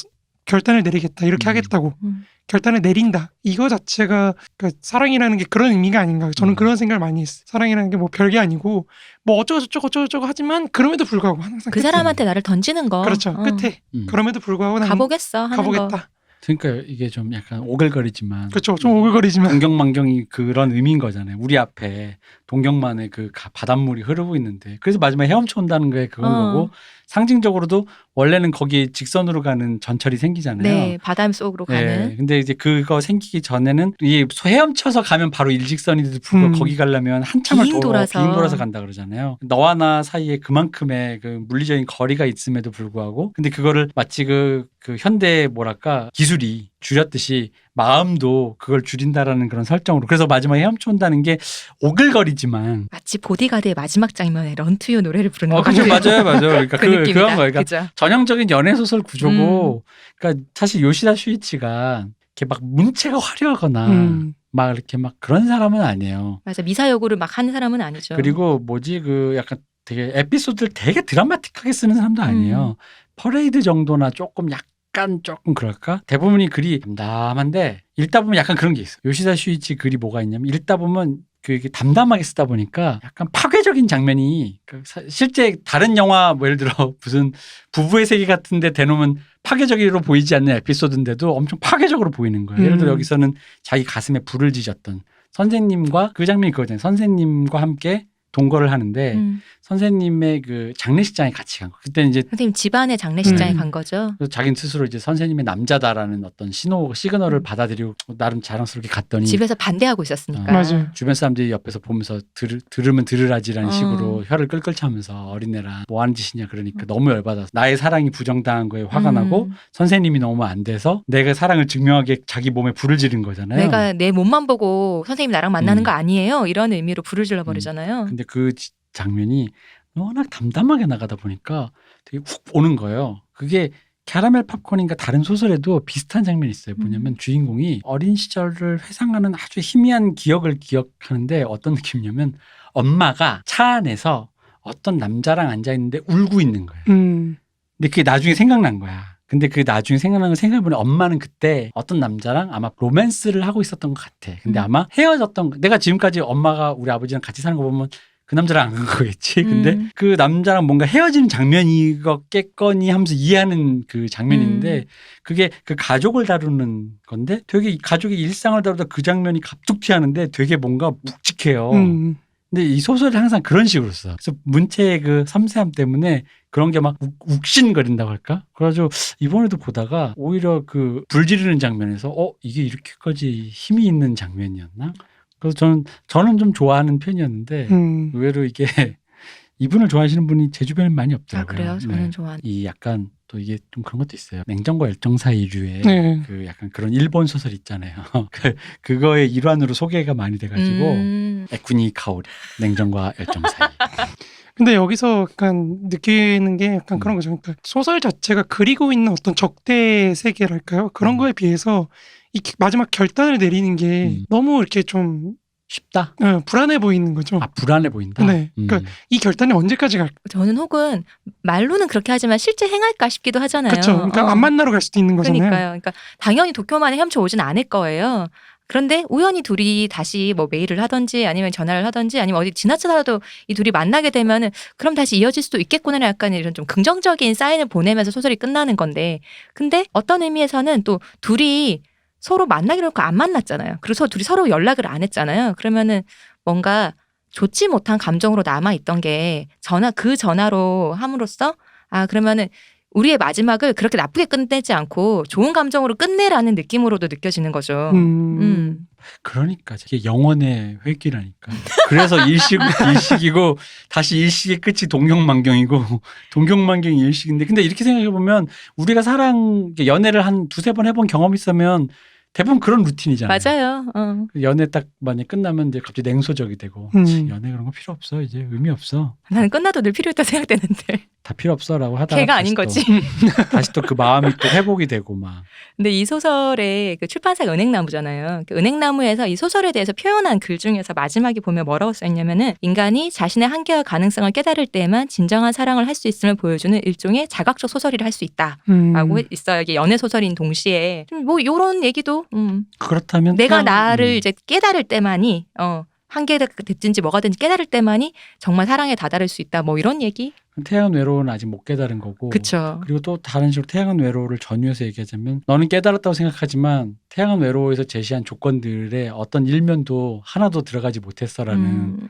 결단을 내리겠다 이렇게 하겠다고 음. 결단을 내린다 이거 자체가 그러니까 사랑이라는 게 그런 의미가 아닌가 저는 그런 생각을 많이 했어요. 사랑이라는 게 뭐 별게 아니고 뭐 어쩌고저쩌고 하지만 그럼에도 불구하고 항상 그 끝에 사람한테 나를 던지는 거. 그렇죠. 어. 끝에 그럼에도 불구하고 난 가보겠어 하는 거. 가보겠다. 그러니까 이게 좀 약간 오글거리지만 그렇죠. 좀 오글거리지만 동경만경이 그런 의미인 거잖아요. 우리 앞에 동경만의 그 바닷물이 흐르고 있는데 그래서 마지막에 헤엄쳐 온다는 게 그건 거고 상징적으로도 원래는 거기 직선으로 가는 전철이 생기잖아요. 네, 바다 속으로 가는. 네, 근데 이제 그거 생기기 전에는 이 헤엄쳐서 가면 바로 일직선인데도 불구하고 거기 가려면 한참을 긴 돌아서 간다 그러잖아요. 너와 나 사이에 그만큼의 그 물리적인 거리가 있음에도 불구하고 근데 그거를 마치 그 현대 뭐랄까 기술이 줄였듯이 마음도 그걸 줄인다라는 그런 설정으로 그래서 마지막에 헤엄쳐 온다는 게 오글거리지만 마치 보디가드의 마지막 장면에 런투유 노래를 부르는 것 그죠 같아요. 맞아요. 그러니까 그 느낌이다. 그런 거예요. 그러니까 그죠? 전형적인 연애 소설 구조고 그러니까 사실 요시다 슈이치가 이렇게 막 문체가 화려하거나 막 이렇게 막 그런 사람은 아니에요. 맞아. 미사여구를 막 하는 사람은 아니죠. 그리고 그 약간 되게 에피소드를 되게 드라마틱하게 쓰는 사람도 아니에요. 퍼레이드 정도나 조금 그럴까? 대부분이 글이 담담한데 읽다 보면 약간 그런 게 있어요. 요시다 슈이치 글이 뭐가 있냐면 읽다 보면 이게 담담하게 쓰다 보니까 약간 파괴적인 장면이 실제 다른 영화 뭐 예를 들어 무슨 부부의 세계 같은데 대놓으면 파괴적으로 보이지 않는 에피소드인데도 엄청 파괴적으로 보이는 거예요. 예를 들어 여기서는 자기 가슴에 불을 지졌던 선생님과 그 장면이 그거잖아요. 선생님과 함께 동거를 하는데 선생님의 그 장례식장에 같이 간 거. 그때 이제 선생님 집안의 장례식장에 간 거죠. 그래서 자기는 스스로 이제 선생님의 남자다라는 어떤 시그널을 받아들이고 나름 자랑스럽게 갔더니 집에서 반대하고 있었으니까. 맞아요. 주변 사람들이 옆에서 보면서 들으면 들으라지라는 식으로 혀를 끌끌 차면서 어린애라 뭐 하는 짓이냐 그러니까 너무 열받아서 나의 사랑이 부정당한 거에 화가 나고 선생님이 너무 안 돼서 내가 사랑을 증명하게 자기 몸에 불을 지른 거잖아요. 내가 내 몸만 보고 선생님 나랑 만나는 거 아니에요. 이런 의미로 불을 질러 버리잖아요. 근데 그 장면이 워낙 담담하게 나가다 보니까 되게 훅 오는 거예요. 그게 캐러멜 팝콘인가 다른 소설에도 비슷한 장면이 있어요. 뭐냐면 주인공이 어린 시절을 회상하는 아주 희미한 기억을 기억하는데 어떤 느낌이냐면 엄마가 차 안에서 어떤 남자랑 앉아있는데 울고 있는 거예요. 근데 그게 나중에 생각난 거야. 근데 그 나중에 생각난 걸 생각해보니 엄마는 그때 어떤 남자랑 아마 로맨스를 하고 있었던 것 같아. 근데 아마 헤어졌던 내가 지금까지 엄마가 우리 아버지랑 같이 사는 거 보면 그 남자랑 안 간 거겠지. 근데 그 남자랑 뭔가 헤어지는 장면이겠거니 하면서 이해하는 그 장면인데 그게 그 가족을 다루는 건데 되게 가족의 일상을 다루다 그 장면이 갑툭 튀어나오는데 되게 뭔가 묵직해요. 근데 이 소설을 항상 그런 식으로 써. 그래서 문체의 그 섬세함 때문에 그런 게 막 욱신거린다고 할까? 그래가지고 이번에도 보다가 오히려 그 불 지르는 장면에서 이게 이렇게까지 힘이 있는 장면이었나? 그래서 저는 좀 좋아하는 편이었는데 의외로 이게 이분을 좋아하시는 분이 제 주변에 많이 없더라고요. 아, 그래요? 저는 좋아하는. 이 약간 또 이게 좀 그런 것도 있어요. 냉정과 열정 사이류의 그 약간 그런 일본 소설 있잖아요. 그거의 일환으로 소개가 많이 돼가지고 에쿠니 카오리 냉정과 열정 사이. 근데 여기서 약간 느끼는 게 약간 그런 거죠. 그러니까 소설 자체가 그리고 있는 어떤 적대 세계랄까요? 그런 거에 비해서 이 마지막 결단을 내리는 게 너무 이렇게 좀 쉽다? 불안해 보이는 거죠. 아, 불안해 보인다? 네. 그러니까 이 결단이 언제까지 갈까? 저는 혹은 말로는 그렇게 하지만 실제 행할까 싶기도 하잖아요. 그렇죠. 그러니까 안 만나러 갈 수도 있는 거잖아요. 그러니까요. 그러니까 당연히 도쿄만에 헤엄쳐 오진 않을 거예요. 그런데 우연히 둘이 다시 뭐 메일을 하든지 아니면 전화를 하든지 아니면 어디 지나치다가도 이 둘이 만나게 되면은 그럼 다시 이어질 수도 있겠구나 약간 이런 좀 긍정적인 사인을 보내면서 소설이 끝나는 건데 근데 어떤 의미에서는 또 둘이 서로 만나기로 했고 안 만났잖아요. 그래서 둘이 서로 연락을 안 했잖아요. 그러면은 뭔가 좋지 못한 감정으로 남아있던 게 그 전화로 함으로써 그러면은 우리의 마지막을 그렇게 나쁘게 끝내지 않고 좋은 감정으로 끝내라는 느낌으로도 느껴지는 거죠. 그러니까 이게 영혼의 회귀라니까. 그래서 일식이고 다시 일식의 끝이 동경만경이고 동경만경이 일식인데 근데 이렇게 생각해 보면 우리가 연애를 한 두세 번 해본 경험이 있으면 대부분 그런 루틴이잖아요. 맞아요. 연애 딱 만약 끝나면 이제 갑자기 냉소적이 되고 연애 그런 거 필요 없어. 이제 의미 없어. 나는 끝나도 늘 필요했다 생각되는데. 다 필요 없어라고 하다가 걔가 아닌 거지. 다시 또 그 마음이 또 회복이 되고 막. 근데 이 소설의 그 출판사가 은행나무잖아요. 그 은행나무에서 이 소설에 대해서 표현한 글 중에서 마지막에 보면 뭐라고 써있냐면은 인간이 자신의 한계와 가능성을 깨달을 때에만 진정한 사랑을 할 수 있음을 보여주는 일종의 자각적 소설이라 할 수 있다라고 있어요. 이게 연애 소설인 동시에 좀 뭐 이런 얘기도 그렇다면 내가 나를 이제 깨달을 때만이 한계가 됐든지 뭐가 됐든지 깨달을 때만이 정말 사랑에 다다를 수 있다. 뭐 이런 얘기. 태양은 외로워는 아직 못 깨달은 거고. 그렇죠. 그리고 또 다른 식으로 태양은 외로워를 전유해서 얘기하자면 너는 깨달았다고 생각하지만 태양은 외로워에서 제시한 조건들의 어떤 일면도 하나도 들어가지 못했어라는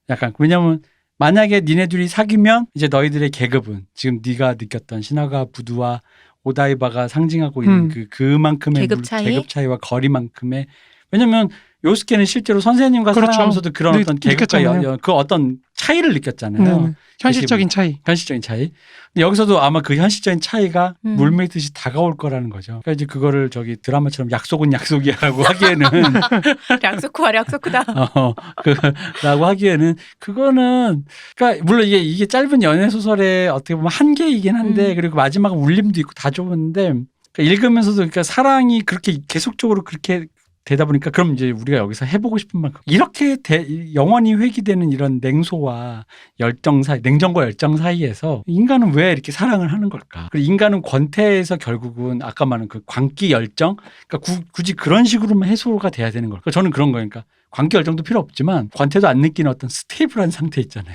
약간 왜냐하면 만약에 니네 둘이 사귀면 이제 너희들의 계급은 지금 네가 느꼈던 신화가 부두와 오다이바가 상징하고 있는 그만큼의 계급 차이와 거리만큼의 왜냐면 요스케는 실제로 선생님과 그렇죠. 사랑하면서도 그런 어떤 계급과 그 어떤 차이를 느꼈잖아요. 네네. 현실적인 차이. 현실적인 차이. 근데 여기서도 아마 그 현실적인 차이가 물밀듯이 다가올 거라는 거죠. 그러니까 이제 그거를 저기 드라마처럼 약속은 약속이야라고 하기에는 약속구하래 약속구다. 라고 하기에는 그거는 그러니까 물론 이게 짧은 연애 소설의 어떻게 보면 한계이긴 한데 그리고 마지막은 울림도 있고 다 좋은데 그러니까 읽으면서도 그러니까 사랑이 그렇게 계속적으로 그렇게 되다 보니까 그럼 이제 우리가 여기서 해보고 싶은 만큼 이렇게 영원히 회귀되는 이런 냉소와 열정 사이, 냉정과 열정 사이에서 인간은 왜 이렇게 사랑을 하는 걸까? 그리고 인간은 권태에서 결국은 아까 말한 그 광기 열정, 그러니까 굳이 그런 식으로만 해소가 돼야 되는 걸까? 저는 그런 거니까 광기 열정도 필요 없지만 권태도 안 느끼는 어떤 스테이블한 상태 있잖아요.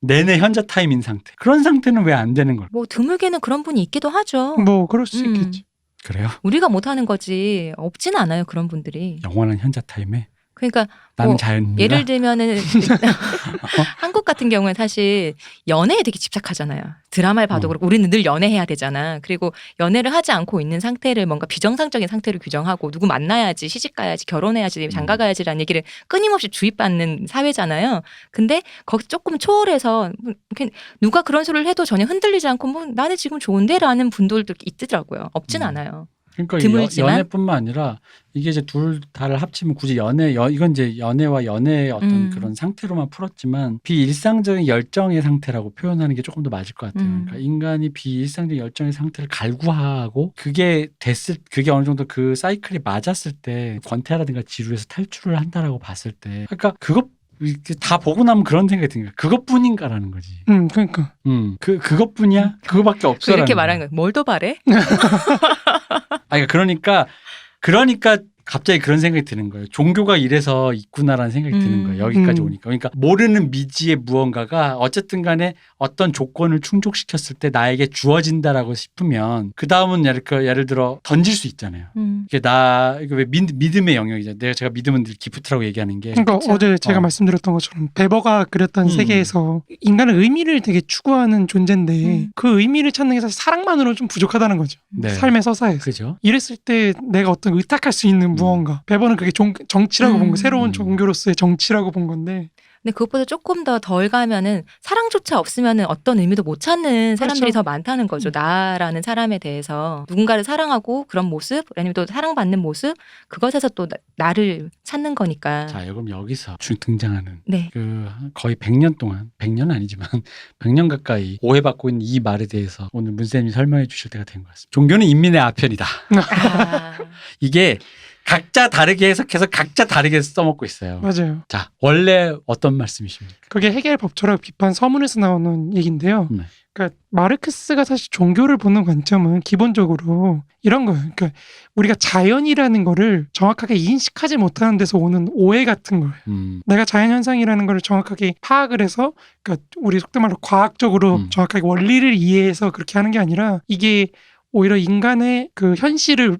내내 현자 타임인 상태. 그런 상태는 왜 안 되는 걸까? 뭐 드물게는 그런 분이 있기도 하죠. 뭐 그럴 수 있겠지. 그래요? 우리가 못하는 거지 없진 않아요 그런 분들이. 영원한 현자 타임에? 그러니까 나는 뭐 자연인가? 예를 들면은 한국 같은 경우는 사실 연애에 되게 집착하잖아요. 드라마를 봐도 그렇고 우리는 늘 연애해야 되잖아. 그리고 연애를 하지 않고 있는 상태를 뭔가 비정상적인 상태로 규정하고 누구 만나야지 시집가야지 결혼해야지 장가가야지라는 얘기를 끊임없이 주입받는 사회잖아요. 근데 거기 조금 초월해서 누가 그런 소리를 해도 전혀 흔들리지 않고 뭐 나는 지금 좋은데라는 분들도 있더라고요. 없진 않아요. 그러니까 드물지만? 연애뿐만 아니라 이게 이제 둘 다를 합치면 굳이 이건 이제 연애와 연애의 어떤 그런 상태로만 풀었지만 비일상적인 열정의 상태라고 표현하는 게 조금 더 맞을 것 같아요. 그러니까 인간이 비일상적인 열정의 상태를 갈구하고 그게 어느 정도 그 사이클이 맞았을 때 권태라든가 지루해서 탈출을 한다라고 봤을 때 그러니까 다 보고 나면 그런 생각이 드는 거야. 그것뿐인가라는 거지. 그러니까. 그것뿐이야? 그거밖에 없어. 이렇게 말하는 거예요. 뭘 더 바래? 그러니까 갑자기 그런 생각이 드는 거예요. 종교가 이래서 있구나라는 생각이 드는 거예요. 여기까지 오니까. 그러니까 모르는 미지의 무언가가 어쨌든 간에 어떤 조건을 충족시켰을 때 나에게 주어진다라고 싶으면 그 다음은 예를 들어 던질 수 있잖아요. 이게 이거 왜 믿음의 영역이잖아요. 제가 믿음은 늘 기프트라고 얘기하는 게. 그러니까 그쵸? 어제 제가 말씀드렸던 것처럼 베버가 그렸던 세계에서 인간은 의미를 되게 추구하는 존재인데 그 의미를 찾는 게 사실 사랑만으로는 좀 부족하다는 거죠. 네. 삶의 서사에서. 그죠? 이랬을 때 내가 어떤 의탁할 수 있는 무언가. 베버는 그게 정치라고 본 거, 새로운 종교로서의 정치라고 본 건데. 근데 그것보다 조금 더 덜 가면은 사랑조차 없으면은 어떤 의미도 못 찾는 사람들이 그렇죠. 더 많다는 거죠. 나라는 사람에 대해서 누군가를 사랑하고 그런 모습 아니면 또 사랑받는 모습 그것에서 또 나를 찾는 거니까. 자, 그럼 여기서 등장하는 네. 그 거의 100년 동안 100년 아니지만 100년 가까이 오해받고 있는 이 말에 대해서 오늘 문쌤이 설명해 주실 때가 된 것 같습니다. 종교는 인민의 아편이다. 아. 이게 각자 다르게 해석해서 각자 다르게 써먹고 있어요. 맞아요. 자, 원래 어떤 말씀이십니까? 그게 헤겔 법철학 비판 서문에서 나오는 얘기인데요. 네. 그러니까 마르크스가 사실 종교를 보는 관점은 기본적으로 이런 거예요. 그러니까 우리가 자연이라는 거를 정확하게 인식하지 못하는 데서 오는 오해 같은 거예요. 내가 자연현상이라는 거를 정확하게 파악을 해서 그러니까 우리 속된 말로 과학적으로 정확하게 원리를 이해해서 그렇게 하는 게 아니라 이게 오히려 인간의 그 현실을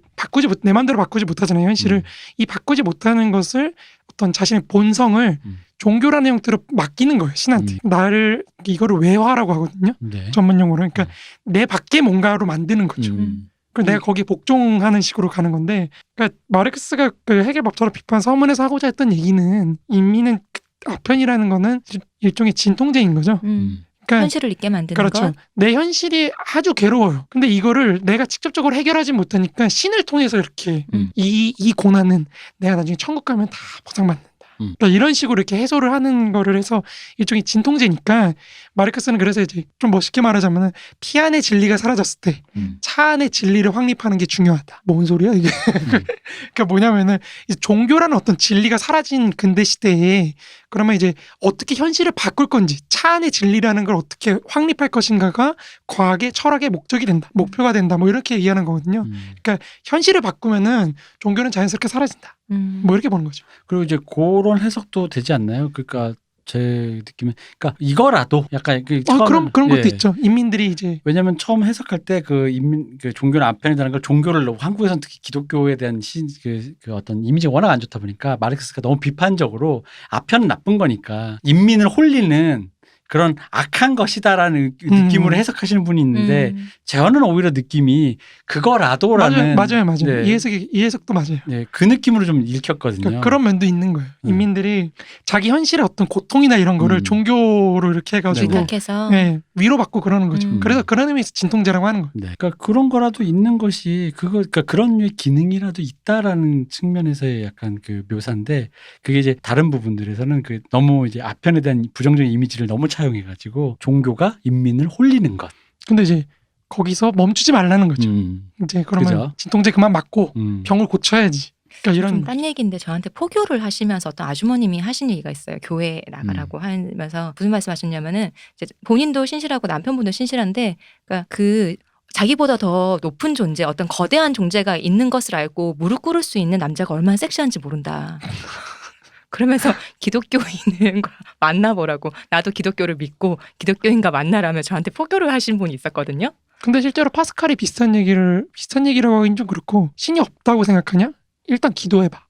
내 마음대로 바꾸지 못하잖아요. 현실을 이 바꾸지 못하는 것을 어떤 자신의 본성을 종교라는 형태로 맡기는 거예요. 신한테. 나를 이거를 외화라고 하거든요. 네. 전문용어로. 그러니까 내 밖에 뭔가로 만드는 거죠. 그래서 내가 거기에 복종하는 식으로 가는 건데, 그러니까 마르크스가 그 헤겔법터로 비판 서문에서 하고자 했던 얘기는 인민은 아편이라는 거는 일종의 진통제인 거죠. 그러니까 현실을 잊게 만드는 그렇죠. 것. 내 현실이 아주 괴로워요. 근데 이거를 내가 직접적으로 해결하지 못하니까 신을 통해서 이렇게 이 고난은 내가 나중에 천국 가면 다 보상받는다. 그러니까 이런 식으로 이렇게 해소를 하는 거를 해서 일종의 진통제니까 마르크스는 그래서 이제 좀 멋있게 말하자면 피 안의 진리가 사라졌을 때 차 안의 진리를 확립하는 게 중요하다. 뭔 소리야 이게? 그러니까 뭐냐면은 이제 종교라는 어떤 진리가 사라진 근대 시대에 그러면 이제 어떻게 현실을 바꿀 건지 차 안의 진리라는 걸 어떻게 확립할 것인가가 과학의 철학의 목적이 된다. 목표가 된다. 뭐 이렇게 얘기하는 거거든요. 그러니까 현실을 바꾸면은 종교는 자연스럽게 사라진다. 뭐 이렇게 보는 거죠. 그리고 이제 그런 해석도 되지 않나요? 그러니까 제 느낌은 그러니까 이거라도 약간 그 그런 것도 예. 있죠. 인민들이 이제 왜냐하면 처음 해석할 때 그 인민 그 종교는 아편이라는 걸 종교를 한국에서는 특히 기독교에 대한 그 어떤 이미지가 워낙 안 좋다 보니까 마르크스가 너무 비판적으로 아편은 나쁜 거니까 인민을 홀리는 그런 악한 것이다라는 느낌으로 해석하시는 분이 있는데 저는 오히려 느낌이 그거라도라는 맞아요. 네. 이 해석도 맞아요. 네, 그 느낌으로 좀 읽혔거든요. 그러니까 그런 면도 있는 거예요. 인민들이 자기 현실의 어떤 고통이나 이런 거를 종교로 이렇게 해가지고 위탁해서 위로받고 그러는 거죠. 그래서 그런 의미에서 진통제라고 하는 거예요. 네. 그러니까 그런 거라도 있는 것이 그러니까 그런 류의 기능이라도 있다라는 측면에서의 약간 그 묘사인데 그게 이제 다른 부분들에서는 그 너무 이제 아편에 대한 부정적인 이미지를 너무 차용해가지고 종교가 인민을 홀리는 것. 근데 이제 거기서 멈추지 말라는 거죠. 이제 그러면 그죠? 진통제 그만 맞고 병을 고쳐야지. 그러니까 이런 좀 딴 얘기인데 저한테 포교를 하시면서 어떤 아주머님이 하신 얘기가 있어요. 교회 나가라고 하면서 무슨 말씀하셨냐면은 이제 본인도 신실하고 남편분도 신실한데, 그러니까 그 자기보다 더 높은 존재, 어떤 거대한 존재가 있는 것을 알고 무릎 꿇을 수 있는 남자가 얼마나 섹시한지 모른다. 그러면서 기독교인을 만나보라고, 나도 기독교를 믿고 기독교인과 만나라며 저한테 포교를 하신 분이 있었거든요. 근데 실제로 파스칼이 비슷한 얘기라고 하긴 좀 그렇고, 신이 없다고 생각하냐? 일단 기도해봐.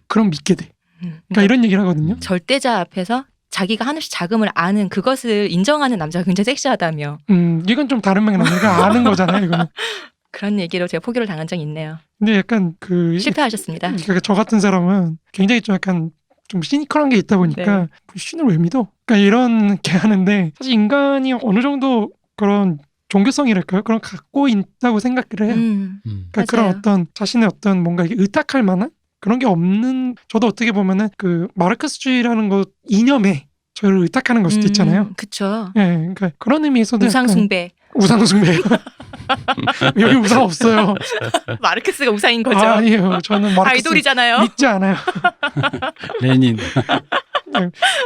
그럼 믿게 돼. 그러니까 이런 얘기를 하거든요. 절대자 앞에서 자기가 하나씩 자금을 아는 그것을 인정하는 남자가 굉장히 섹시하다며. 이건 좀 다른 맥락. 내가 아는 거잖아요. 이거는. 그런 얘기로 제가 포교를 당한 적이 있네요. 근데 약간 실패하셨습니다. 그러니까 저 같은 사람은 굉장히 좀 약간 좀 시니컬한 게 있다 보니까 신을 왜 믿어? 그러니까 이런 게 하는데, 사실 인간이 어느 정도 그런 종교성이랄까요? 그런 갖고 있다고 생각을 해요. 그러니까 그런 어떤 자신의 어떤 뭔가 의탁할 만한 그런 게 없는, 저도 어떻게 보면은 그 마르크스주의라는 거 이념에 저를 의탁하는 걸 수도 있잖아요. 그렇죠. 예, 그러니까 그런 의미에서도 우상숭배. 우상숭배. 여기 우상 없어요. 마르크스가 우상인 거죠. 아니에요. 저는 마르크스 아이돌이잖아요. 믿지 않아요. 레닌.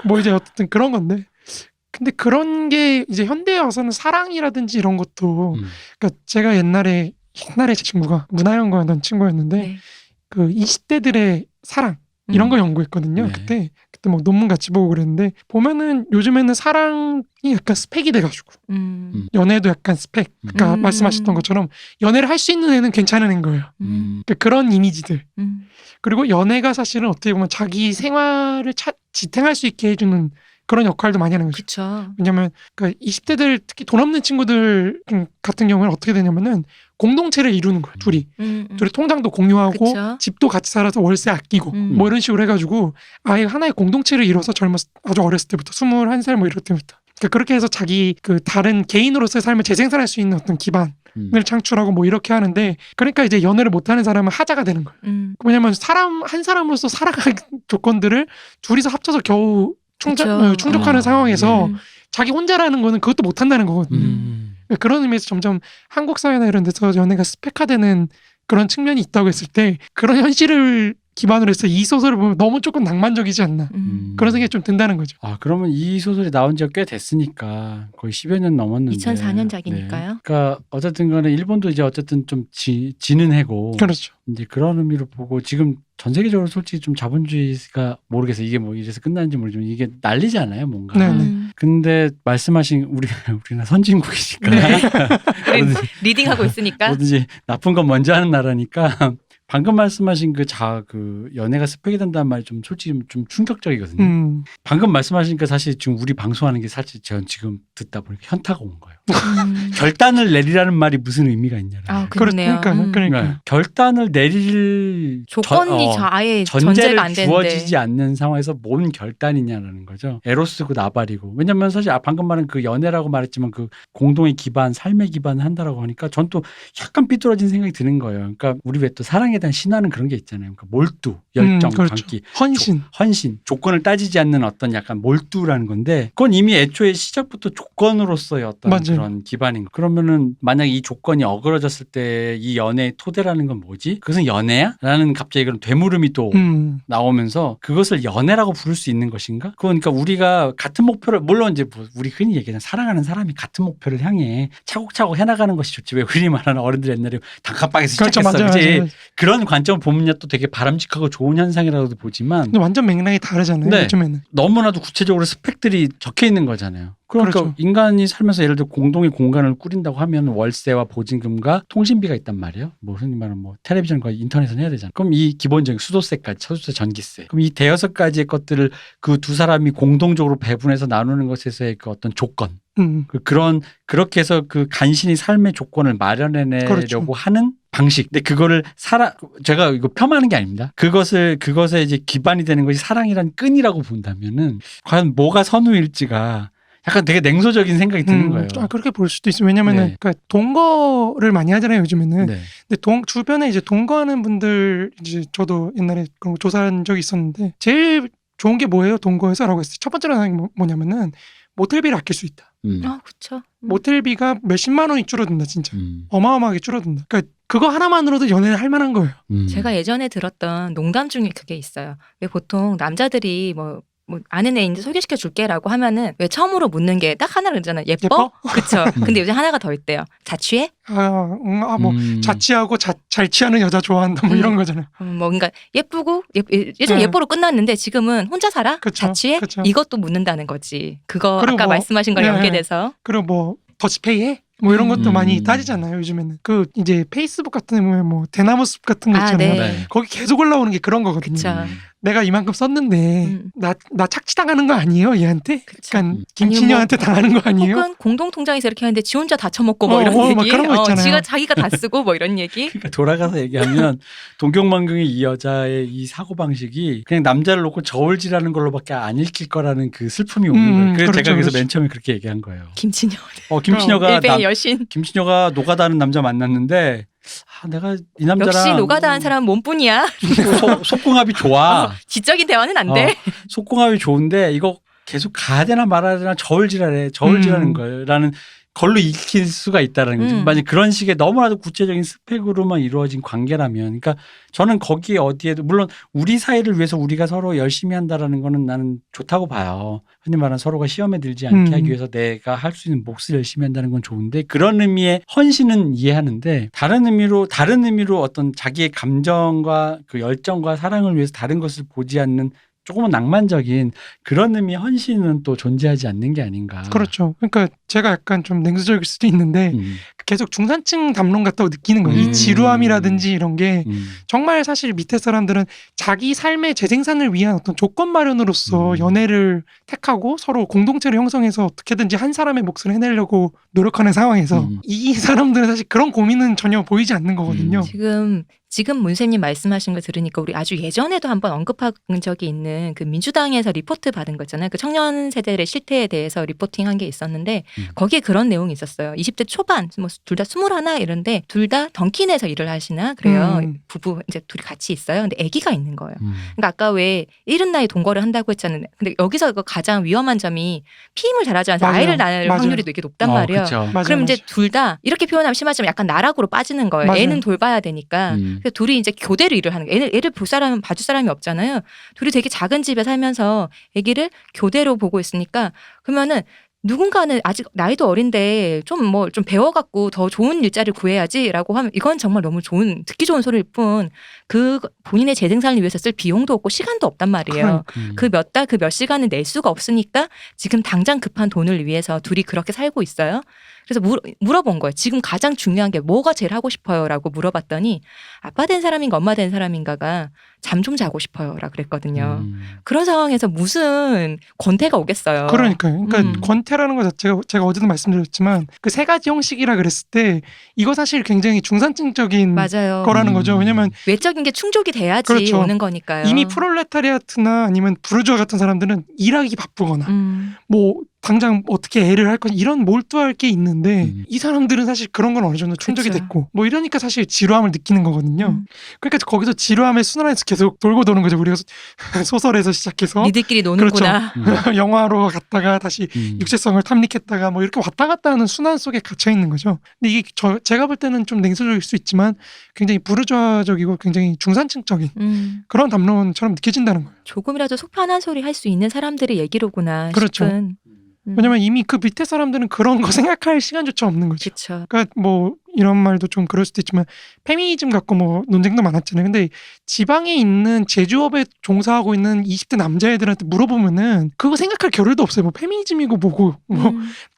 뭐 이제 어쨌든 그런 건데. 근데 그런 게 이제 현대에 와서는 사랑이라든지 이런 것도, 그러니까 제가 옛날에 제 친구가 문화연구하던 친구였는데 그 20대들의 사랑 이런 거 연구했거든요. 그때 뭐 논문 같이 보고 그랬는데, 보면은 요즘에는 사랑이 약간 스펙이 돼가지고 연애도 약간 스펙. 그러니까 말씀하셨던 것처럼 연애를 할 수 있는 애는 괜찮은 애인 거예요. 그러니까 그런 이미지들. 그리고 연애가 사실은 어떻게 보면 자기 생활을 지탱할 수 있게 해주는 그런 역할도 많이 하는 거죠. 그쵸. 왜냐면 그러니까 20대들 특히 돈 없는 친구들 같은 경우는 어떻게 되냐면은 공동체를 이루는 거예요. 둘이 통장도 공유하고 그쵸. 집도 같이 살아서 월세 아끼고 뭐 이런 식으로 해가지고 아예 하나의 공동체를 이뤄서 아주 어렸을 때부터 21살 뭐 이럴 때부터, 그러니까 그렇게 해서 자기 그 다른 개인으로서의 삶을 재생산할 수 있는 어떤 기반을 창출하고 뭐 이렇게 하는데, 그러니까 이제 연애를 못하는 사람은 하자가 되는 거예요. 왜냐면 한 사람으로서 살아갈 조건들을 둘이서 합쳐서 겨우 충족하는 상황에서 자기 혼자라는 거는 그것도 못한다는 거거든요. 그런 의미에서 점점 한국 사회나 이런 데서 연애가 스펙화되는 그런 측면이 있다고 했을 때, 그런 현실을 기반으로 해서 이 소설을 보면 너무 조금 낭만적이지 않나 그런 생각이 좀 든다는 거죠. 아, 그러면 이 소설이 나온 지가 꽤 됐으니까 거의 10여 년 넘었는데 2004년작이니까요. 그러니까 어쨌든 간에 일본도 이제 어쨌든 좀 지는 해고, 그렇죠. 이제 그런 의미로 보고 지금 전 세계적으로 솔직히 좀 자본주의가 모르겠어요. 이게 뭐 이래서 끝나는지 모르지만 이게 난리잖아요, 뭔가. 근데 말씀하신 우리나라 선진국이니까 리딩하고 있으니까 뭐든지 나쁜 건 먼저 하는 나라니까 방금 말씀하신 그 연애가 스펙이 된다는 말이 좀 솔직히 좀 충격적이거든요. 방금 말씀하신 게 사실 지금 우리 방송하는 게 사실 제가 지금 듣다 보니까 현타가 온 거예요. 결단을 내리라는 말이 무슨 의미가 있냐는. 아, 그러네요. 그러니까. 결단을 내릴 조건이 아예 전제가 전제를 안 되는데. 주어지지 않는 상황에서 뭔 결단이냐라는 거죠. 에로스고 나발이고. 왜냐면 사실 방금 말한 그 연애라고 말했지만 그 공동의 기반, 삶의 기반을 한다라고 하니까 전 또 약간 삐뚤어진 생각이 드는 거예요. 그러니까 우리 왜 또 사랑에 대한 신화는 그런 게 있잖아요. 그러니까 몰두, 열정, 그렇죠. 광기, 헌신. 조건을 따지지 않는 어떤 약간 몰두라는 건데 그건 이미 애초에 시작부터 조건으로서의 어떤 맞아요. 그런 기반인 거. 그러면은 만약 이 조건이 어그러졌을 때 이 연애의 토대라는 건 뭐지? 그것은 연애야? 라는 갑자기 그런 되물음이 또 나오면서 그것을 연애라고 부를 수 있는 것인가? 그러니까 우리가 같은 목표를 물론 이제 우리 흔히 얘기하는 사랑하는 사람이 같은 목표를 향해 차곡차곡 해나가는 것이 좋지. 왜 흔히 말하는 어른들 옛날에 단칸방에서 그렇죠. 시작했어. 맞아요. 그치? 맞아요. 그런 관점을 보면 또 되게 바람직하고 좋은 현상이라고도 보지만 근데 완전 맥락이 다르잖아요. 네. 요즘에는. 너무나도 구체적으로 스펙들이 적혀 있는 거잖아요. 그러니까 그렇죠. 인간이 살면서 예를 들어 공동의 공간을 꾸린다고 하면 월세와 보증금과 통신비가 있단 말이에요. 뭐 흔히 말하는 뭐 텔레비전과 인터넷은 해야 되잖아요. 그럼 이 기본적인 수도세까지 서울세, 전기세. 그럼 이 대여섯 가지의 것들을 그 두 사람이 공동적으로 배분해서 나누는 것에서의 그 어떤 조건. 그렇게 해서 그 간신히 삶의 조건을 마련해내려고 그렇죠. 하는 방식. 근데 그거를 제가 이거 폄하하는 게 아닙니다. 그것에 이제 기반이 되는 것이 사랑이란 끈이라고 본다면은 과연 뭐가 선우일지가 약간 되게 냉소적인 생각이 드는 거예요. 그렇게 볼 수도 있어요. 왜냐면은 네. 그러니까 동거를 많이 하잖아요, 요즘에는. 네. 근데 주변에 이제 동거하는 분들 이제 저도 옛날에 그런 거 조사한 적이 있었는데 제일 좋은 게 뭐예요? 동거에서라고 했어요. 첫 번째로 하는 게 뭐냐면은 모텔비를 아낄 수 있다. 아, 그렇죠. 모텔비가 몇십만 원이 줄어든다, 진짜. 어마어마하게 줄어든다. 그러니까 그거 하나만으로도 연애를 할 만한 거예요. 제가 예전에 들었던 농담 중에 그게 있어요. 왜 보통 남자들이 뭐 아는 애인데 소개시켜 줄게라고 하면은 왜 처음으로 묻는 게 딱 하나 그러잖아요. 예뻐? 그쵸. 근데 요즘 하나가 더 있대요. 자취해? 자취하고 잘 취하는 여자 좋아한다 뭐 이런 거잖아요. 뭐 그러니까 예쁘고 예전 네. 예뻐로 끝났는데 지금은 혼자 살아? 그쵸, 자취해? 그쵸. 이것도 묻는다는 거지. 그거 그리고 아까 뭐, 말씀하신 거랑 네. 연계돼서. 그리고 뭐 더치페이해? 뭐 이런 것도 많이 따지잖아요, 요즘에는. 그 이제 페이스북 같은 데 보면 뭐 대나무 숲 같은 거 있잖아요. 네. 거기 계속 올라오는 게 그런 거거든요. 그쵸. 내가 이만큼 썼는데 나 착취당하는 거 아니에요, 얘한테? 그쵸. 그러니까 김치녀한테 당하는 거 아니에요? 혹은 공동 통장에서 이렇게 하는데 지 혼자 다 처먹고 뭐 이런 얘기. 막 그런 거 있잖아요. 자기가 다 쓰고 뭐 이런 얘기. 그러니까 돌아가서 얘기하면 동경만경의 이 여자의 이 사고방식이 그냥 남자를 놓고 저울질하는 걸로밖에 안 읽힐 거라는 그 슬픔이 오는 거예요. 그래서 그렇죠, 제가 그래서 그렇죠. 맨 처음에 그렇게 얘기한 거예요. 김치녀. 김치녀가 여신. 김치녀가 노가다하는 남자 만났는데 내가 이 남자랑 역시 노가다한 사람은 몸뿐이야. 속궁합이 좋아. 지적인 대화는 안 돼. 속궁합이 좋은데 이거 계속 가야 되나 말아야 되나 저울질하는 거라는 걸로 읽힐 수가 있다는 거죠. 만약 그런 식의 너무나도 구체적인 스펙으로만 이루어진 관계라면, 그러니까 저는 거기에 어디에도 물론 우리 사이를 위해서 우리가 서로 열심히 한다라는 거는 나는 좋다고 봐요. 흔히 말하는 서로가 시험에 들지 않게 하기 위해서 내가 할 수 있는 몫을 열심히 한다는 건 좋은데 그런 의미의 헌신은 이해하는데 다른 의미로 어떤 자기의 감정과 그 열정과 사랑을 위해서 다른 것을 보지 않는 조금은 낭만적인 그런 의미의 헌신은 또 존재하지 않는 게 아닌가. 그렇죠. 그러니까 제가 약간 좀 냉소적일 수도 있는데 계속 중산층 담론 같다고 느끼는 거예요. 이 지루함이라든지 이런 게 정말 사실 밑에 사람들은 자기 삶의 재생산을 위한 어떤 조건 마련으로서 연애를 택하고 서로 공동체를 형성해서 어떻게든지 한 사람의 몫을 해내려고 노력하는 상황에서 이 사람들은 사실 그런 고민은 전혀 보이지 않는 거거든요. 지금 문세님 말씀하신 거 들으니까 우리 아주 예전에도 한번 언급한 적이 있는 그 민주당에서 리포트 받은 거 있잖아요. 그 청년 세대의 실태에 대해서 리포팅한 게 있었는데 거기에 그런 내용이 있었어요. 20대 초반 뭐 둘 다 21 이런데 둘 다 던킨에서 일을 하시나 그래요. 부부 이제 둘이 같이 있어요. 근데 아기가 있는 거예요. 그러니까 아까 왜 이른 나이 동거를 한다고 했잖아요. 근데 여기서 가장 위험한 점이 피임을 잘하지 않아서 아이를 낳을 확률이 되게 높단 말이에요. 그럼 이제 둘 다 이렇게 표현하면 심하지만 약간 나락으로 빠지는 거예요. 애는 돌봐야 되니까. 그래서 둘이 이제 교대로 일을 하는 거예요. 애를 봐줄 사람이 없잖아요. 둘이 되게 작은 집에 살면서 아기를 교대로 보고 있으니까 그러면은 누군가는 아직 나이도 어린데 좀 배워갖고 더 좋은 일자리를 구해야지라고 하면 이건 정말 너무 듣기 좋은 소리일 뿐 그 본인의 재생산을 위해서 쓸 비용도 없고 시간도 없단 말이에요. 그 몇 시간을 낼 수가 없으니까 지금 당장 급한 돈을 위해서 둘이 그렇게 살고 있어요. 그래서 물어본 거예요. 지금 가장 중요한 게 뭐가 제일 하고 싶어요라고 물어봤더니 아빠 된 사람인가 엄마 된 사람인가가 잠 좀 자고 싶어요라 그랬거든요. 그런 상황에서 무슨 권태가 오겠어요. 그러니까요. 그러니까 권태라는 것 자체가 제가 어제도 말씀드렸지만 그 세 가지 형식이라 그랬을 때 이거 사실 굉장히 중산층적인 맞아요. 거라는 거죠. 왜냐면 외적인 게 충족이 돼야지 그렇죠. 오는 거니까요. 이미 프롤레타리아트나 아니면 부르주아 같은 사람들은 일하기 바쁘거나 뭐 당장 어떻게 애를 할 건 이런 몰두할 게 있는데 이 사람들은 사실 그런 건 어느 정도 충족이 그쵸. 됐고 뭐 이러니까 사실 지루함을 느끼는 거거든요. 그러니까 거기서 지루함의 순환에서 계속 돌고 도는 거죠. 우리가 소설에서 시작해서 니들끼리 노는구나. 영화로 갔다가 다시 육체성을 탐닉했다가 뭐 이렇게 왔다 갔다 하는 순환 속에 갇혀 있는 거죠. 근데 이게 제가 볼 때는 좀 냉소적일 수 있지만 굉장히 부르주아적이고 굉장히 중산층적인 그런 담론처럼 느껴진다는 거예요. 조금이라도 속 편한 소리 할 수 있는 사람들의 얘기로구나 그렇죠. 싶은. 왜냐면 이미 그 밑에 사람들은 그런 거 생각할 시간조차 없는 거죠. 그렇죠. 그러니까 뭐 이런 말도 좀 그럴 수도 있지만 페미니즘 갖고 뭐 논쟁도 많았잖아요. 근데 지방에 있는 제조업에 종사하고 있는 20대 남자애들한테 물어보면은 그거 생각할 겨를도 없어요. 뭐 페미니즘이고 뭐고 뭐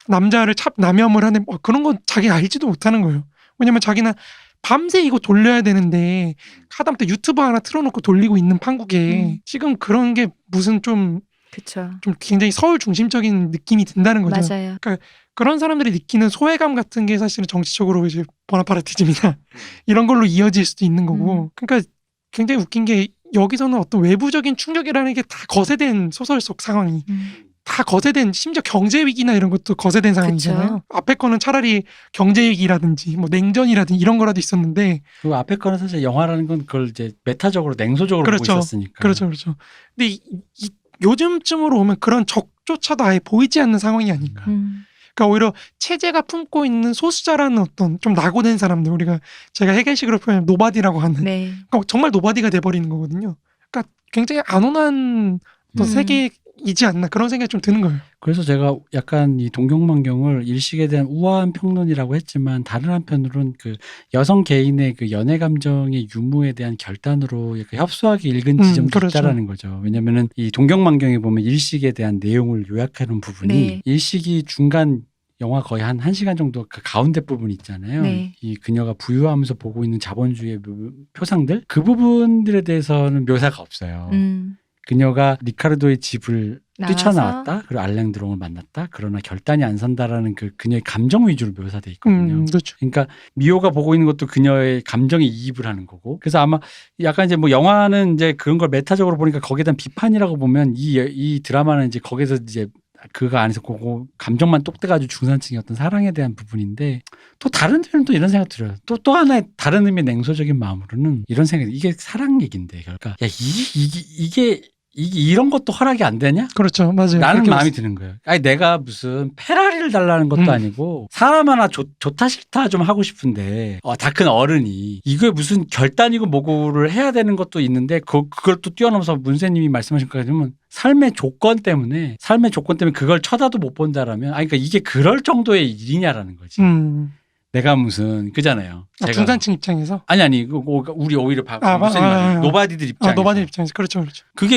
남자를 남염을 하는 뭐 그런 건 자기 알지도 못하는 거예요. 왜냐면 자기는 밤새 이거 돌려야 되는데 하다못해 유튜브 하나 틀어놓고 돌리고 있는 판국에 지금 그런 게 무슨 좀 그렇죠. 굉장히 서울 중심적인 느낌이 든다는 거죠. 맞아요. 그런 사람들이 느끼는 소외감 같은 게 사실은 정치적으로 이제 보나파르티즘이나 이런 걸로 이어질 수도 있는 거고. 그러니까 굉장히 웃긴 게 여기서는 어떤 외부적인 충격이라는 게 다 거세된 소설 속 상황이 다 거세된 심지어 경제 위기나 이런 것도 거세된 상황이잖아요. 그쵸. 앞에 거는 차라리 경제 위기라든지 뭐 냉전이라든지 이런 거라도 있었는데 그 앞에 거는 사실 영화라는 건 그걸 이제 메타적으로 냉소적으로 그렇죠. 보고 있었으니까. 그렇죠. 근데 요즘쯤으로 오면 그런 적조차도 아예 보이지 않는 상황이 아닌가. 그러니까 오히려 체제가 품고 있는 소수자라는 어떤 좀 낙오된 사람들 우리가 제가 해결식으로 표현하면 노바디라고 하는 네. 그러니까 정말 노바디가 돼버리는 거거든요. 그러니까 굉장히 안온한 또 세계이지 않나 그런 생각이 좀 드는 거예요. 그래서 제가 약간 이 동경만경을 일식에 대한 우아한 평론이라고 했지만 다른 한편으로는 그 여성 개인의 그 연애 감정의 유무에 대한 결단으로 약간 협소하게 읽은 지점도 그렇죠. 있다라는 거죠. 왜냐면은 이 동경만경에 보면 일식에 대한 내용을 요약하는 부분이 네. 일식이 중간 영화 거의 한 1시간 정도 그 가운데 부분 있잖아요. 네. 이 그녀가 부유하면서 보고 있는 자본주의의 표상들 그 부분들에 대해서는 묘사가 없어요. 그녀가 리카르도의 집을 나와서? 뛰쳐나왔다. 그리고 알랭드롱을 만났다. 그러나 결단이 안 선다라는 그 그녀의 감정 위주로 묘사돼 있거든요. 그렇죠. 그러니까 미호가 보고 있는 것도 그녀의 감정에 이입을 하는 거고. 그래서 아마 약간 이제 뭐 영화는 이제 그런 걸 메타적으로 보니까 거기에 대한 비판이라고 보면 이 드라마는 이제 거기서 이제 그거 안에서 그거 감정만 똑대가지고 중산층의 어떤 사랑에 대한 부분인데 또 다른 데는 또 이런 생각 들어요. 또 하나의 다른 의미의 냉소적인 마음으로는 이런 생각이 이게 사랑 얘기인데 그러니까 야 이게 이런 것도 허락이 안 되냐? 그렇죠. 맞아요. 라는 그렇게 마음이 드는 거예요. 아니 내가 무슨 페라리를 달라는 것도 아니고 사람 하나 좋다 싫다 좀 하고 싶은데 다 큰 어른이 이게 무슨 결단이고 뭐고를 해야 되는 것도 있는데 그걸 또 뛰어넘어서 문세님이 말씀하신 것처럼 삶의 조건 때문에 그걸 쳐다도 못 본다라면 그러니까 이게 그럴 정도의 일이냐라는 거지. 내가 무슨 그잖아요. 제가 중산층 입장에서 아니 우리 오히려 무슨 말이에요. 노바디들 입장에서 노바디 입장에서 그렇죠.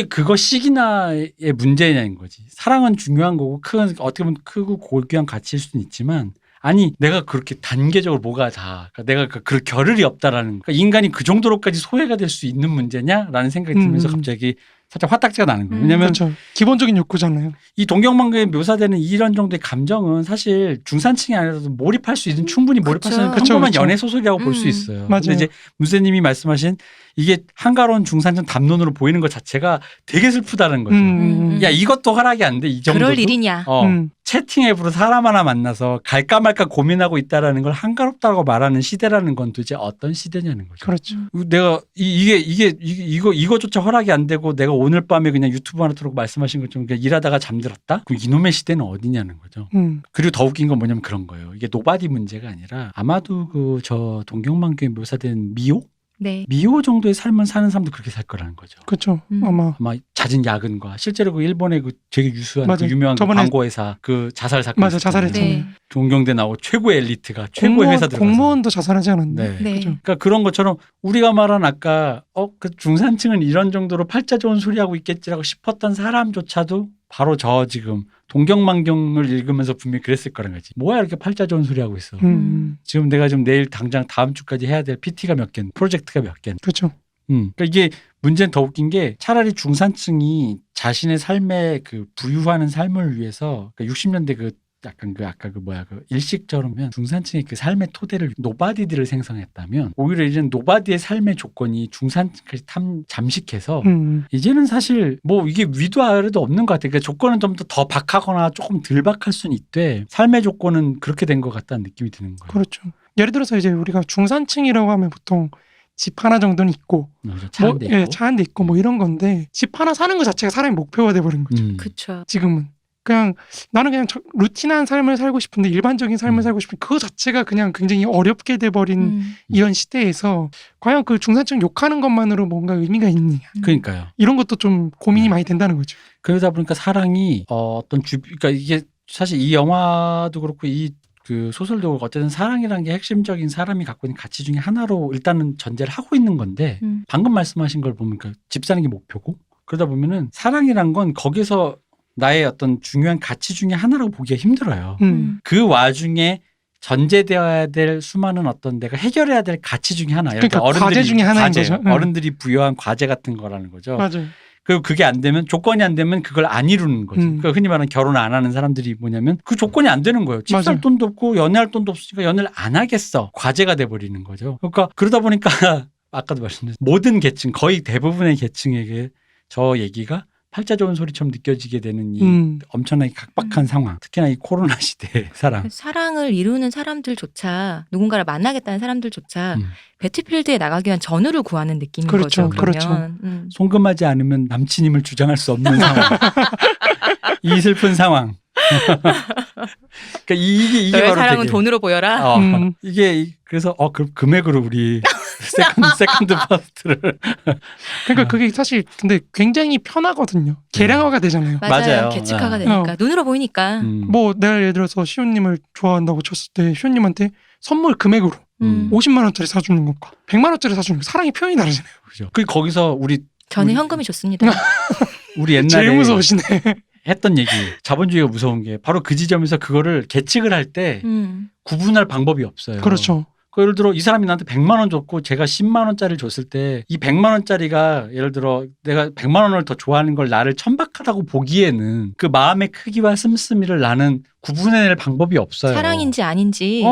그거 시기나의 문제냐는 거지. 사랑은 중요한 거고 어떻게 보면 크고 고귀한 가치일 수는 있지만 아니 내가 그렇게 단계적으로 뭐가 다 내가 그 겨를이 없다라는 그러니까 인간이 그 정도로까지 소외가 될 수 있는 문제냐라는 생각이 들면서 갑자기 살짝 화딱지가 나는 거예요. 왜냐하면 그렇죠. 기본적인 욕구잖아요. 이 동경만경에 묘사되는 이런 정도의 감정은 사실 중산층이 아니라도 몰입할 수 있는 충분히 몰입할 수 있는 평범한 연애 소설이라고 볼 수 있어요. 맞아요. 근데 이제 문세님이 말씀하신 이게 한가로운 중산층 담론으로 보이는 것 자체가 되게 슬프다는 거죠. 야 이것도 허락이 안 돼. 이 정도도. 그럴 일이냐. 채팅 앱으로 사람 하나 만나서 갈까 말까 고민하고 있다라는 걸 한가롭다고 말하는 시대라는 건 도대체 어떤 시대냐는 거죠. 그렇죠. 내가 이거조차 허락이 안 되고 내가 오늘 밤에 그냥 유튜브 하나 틀고 말씀하신 것처럼 그냥 일하다가 잠들었다? 그럼 이놈의 시대는 어디냐는 거죠. 그리고 더 웃긴 건 뭐냐면 그런 거예요. 이게 노바디 문제가 아니라 아마도 저 동경만경에 묘사된 미호? 네. 미호 정도의 삶을 사는 사람도 그렇게 살 거라는 거죠. 그렇죠. 아마 잦은 야근과 실제로 그 일본의 그 되게 유수한 그 맞아요. 유명한 그 저번에 광고회사 그 자살 사건 맞아, 자살했잖아요. 네. 동경대 나오고 최고의 엘리트가 최고의 회사 들어가서 공무원도 자살하지 않았나? 네. 네. 그죠? 그러니까 그런 것처럼 우리가 말한 아까 그 중산층은 이런 정도로 팔자 좋은 소리 하고 있겠지라고 싶었던 사람조차도 바로 저 지금 동경만경을 읽으면서 분명히 그랬을 거란 거지. 뭐야 이렇게 팔자 좋은 소리 하고 있어. 지금 내가 지금 내일 당장 다음 주까지 해야 될 PT가 몇 개, 프로젝트가 몇 개. 그렇죠. 그러니까 이게 문제는 더 웃긴 게 차라리 중산층이 자신의 삶에 그 부유하는 삶을 위해서 그러니까 60년대 그 약간 그 아까 그 뭐야 그 일식처럼면 중산층의 그 삶의 토대를 노바디들을 생성했다면 오히려 이제는 노바디의 삶의 조건이 중산층까지 잠식해서 이제는 사실 뭐 이게 위도 아래도 없는 것 같아요. 그러니까 조건은 좀 더 박하거나 조금 덜 박할 수는 있되 삶의 조건은 그렇게 된 것 같다는 느낌이 드는 거예요. 그렇죠. 예를 들어서 이제 우리가 중산층이라고 하면 보통 집 하나 정도는 있고 차 한 대 있고. 차 한 대 있고 뭐 이런 건데 집 하나 사는 것 자체가 사람의 목표가 돼버린 거죠. 그렇죠. 지금은 그냥 나는 그냥 루틴한 삶을 살고 싶은데 일반적인 삶을 살고 싶은데 그거 자체가 그냥 굉장히 어렵게 돼버린 이런 시대에서 과연 그 중산층 욕하는 것만으로 뭔가 의미가 있느냐 그러니까요. 이런 것도 좀 고민이 많이 된다는 거죠. 그러다 보니까 사랑이 그러니까 이게 사실 이 영화도 그렇고 이 그 소설도 그렇고 어쨌든 사랑이라는 게 핵심적인 사람이 갖고 있는 가치 중에 하나로 일단은 전제를 하고 있는 건데 방금 말씀하신 걸 보면 그러니까 집 사는 게 목표고 그러다 보면은 사랑이란 건 거기서 나의 어떤 중요한 가치 중에 하나라고 보기가 힘들어요. 그 와중에 전제되어야 될 수많은 어떤 내가 해결해야 될 가치 중에 하나. 그러니까 과제 중에 하나인 거죠. 어른들이 부여한 과제 같은 거라는 거죠. 맞아요. 그리고 그게 안 되면 조건이 안 되면 그걸 안 이루는 거죠. 그러니까 흔히 말하는 결혼 안 하는 사람들이 뭐냐면 그 조건이 안 되는 거예요. 집 살 돈도 없고 연애할 돈도 없으니까 연애를 안 하겠어. 과제가 돼버리는 거죠. 그러니까 그러다 보니까 아까도 말씀드렸듯이 모든 계층 거의 대부분의 계층에게 저 얘기가 팔자 좋은 소리처럼 느껴지게 되는 이 엄청나게 각박한 상황. 특히나 이 코로나 시대의 사랑을 이루는 사람들조차 누군가를 만나겠다는 사람들조차 배틀필드에 나가기 위한 전우를 구하는 느낌인 그렇죠, 거죠. 그러면. 그렇죠. 송금하지 않으면 남친임을 주장할 수 없는 상황. 이 슬픈 상황. 그러니까 이게 너의 바로 사랑은 되게 돈으로 보여라. 이게 그래서 그럼 금액으로 우리 세컨드 파스트를 그러니까 그게 사실 근데 굉장히 편하거든요. 계량화가 되잖아요. 맞아요. 계측화가 되니까 눈으로 보이니까. 뭐 내가 예를 들어서 시호님을 좋아한다고 쳤을 때 시호님한테 선물 금액으로 50만 원짜리 사주는 것과 100만 원짜리 사주는 것 사랑의 표현이 다르잖아요. 그죠. 그 거기서 저는 현금이 좋습니다. 우리 옛날에 제일 무서우시네. 했던 얘기. 자본주의가 무서운 게 바로 그 지점에서 그거를 계측을 할 때 구분할 방법이 없어요. 그렇죠. 예를 들어 이 사람이 나한테 100만 원 줬고 제가 10만 원짜리를 줬을 때 이 100만 원짜리가 예를 들어 내가 100만 원을 더 좋아하는 걸 나를 천박하다고 보기에는 그 마음의 크기와 씀씀이를 나는 구분해낼 방법이 없어요. 사랑인지 아닌지.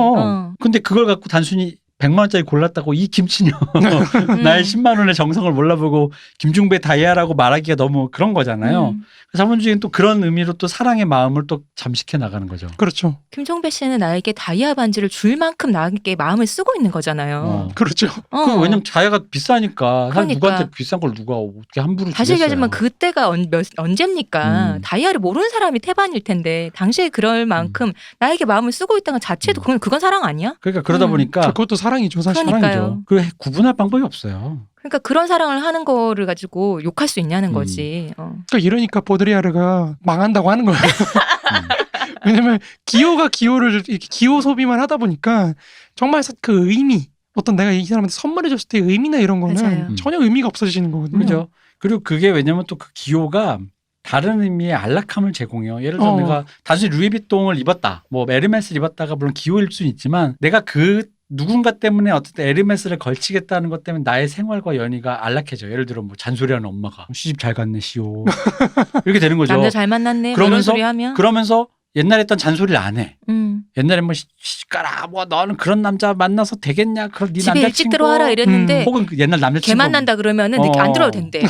근데 그걸 갖고 단순히 100만 원짜리 골랐다고 이 김치녀 나의 10만 원의 정성을 몰라보고 김중배 다이아라고 말하기가 너무 그런 거잖아요. 자본주의는 또 그런 의미로 또 사랑의 마음을 또 잠식해 나가는 거죠. 그렇죠. 김종배 씨는 나에게 다이아 반지를 줄 만큼 나에게 마음을 쓰고 있는 거잖아요. 그렇죠. 왜냐면 다이아가 비싸니까. 사실 그러니까. 누구한테 비싼 걸 누가 어떻게 함부로 다시 주겠어요. 얘기하지만 그때가 언제입니까? 다이아를 모르는 사람이 태반일 텐데 당시에 그럴 만큼 나에게 마음을 쓰고 있다는 것 자체도 그건 사랑 아니야? 그러니까 그러다 보니까 그것도 사랑이죠. 사실. 그러니까요. 그 구분할 방법이 없어요. 그러니까 그런 사랑을 하는 거를 가지고 욕할 수 있냐는 거지. 그러니까 이러니까 보드리아르가 망한다고 하는 거예요. 왜냐면 기호가 기호를 이렇게 기호 소비만 하다 보니까 정말 그 의미 어떤 내가 이 사람한테 선물해줬을 때의 의미나 이런 거는 맞아요. 전혀 의미가 없어지는 거거든요. 그죠. 그리고 그게 왜냐면 또 그 기호가 다른 의미의 안락함을 제공해요. 예를 들어 내가 단순히 루이비통을 입었다. 뭐 에르메스를 입었다가 물론 기호일 수는 있지만 내가 그 누군가 때문에 어쨌든 에르메스를 걸치겠다는 것 때문에 나의 생활과 연희가 안락해져. 예를 들어 뭐 잔소리하는 엄마가 시집 잘 갔네 시오 이렇게 되는 거죠. 남자 잘 만났네. 그런 소리 하면. 그러면서 옛날에 했던 잔소리를 안 해. 옛날에 뭐 시까라 뭐 너는 그런 남자 만나서 되겠냐? 그런 네 집에 남자친구 일찍 들어와라 이랬는데 혹은 그 옛날 남자친구 걔 만난다 그러면은 안 들어도 된대.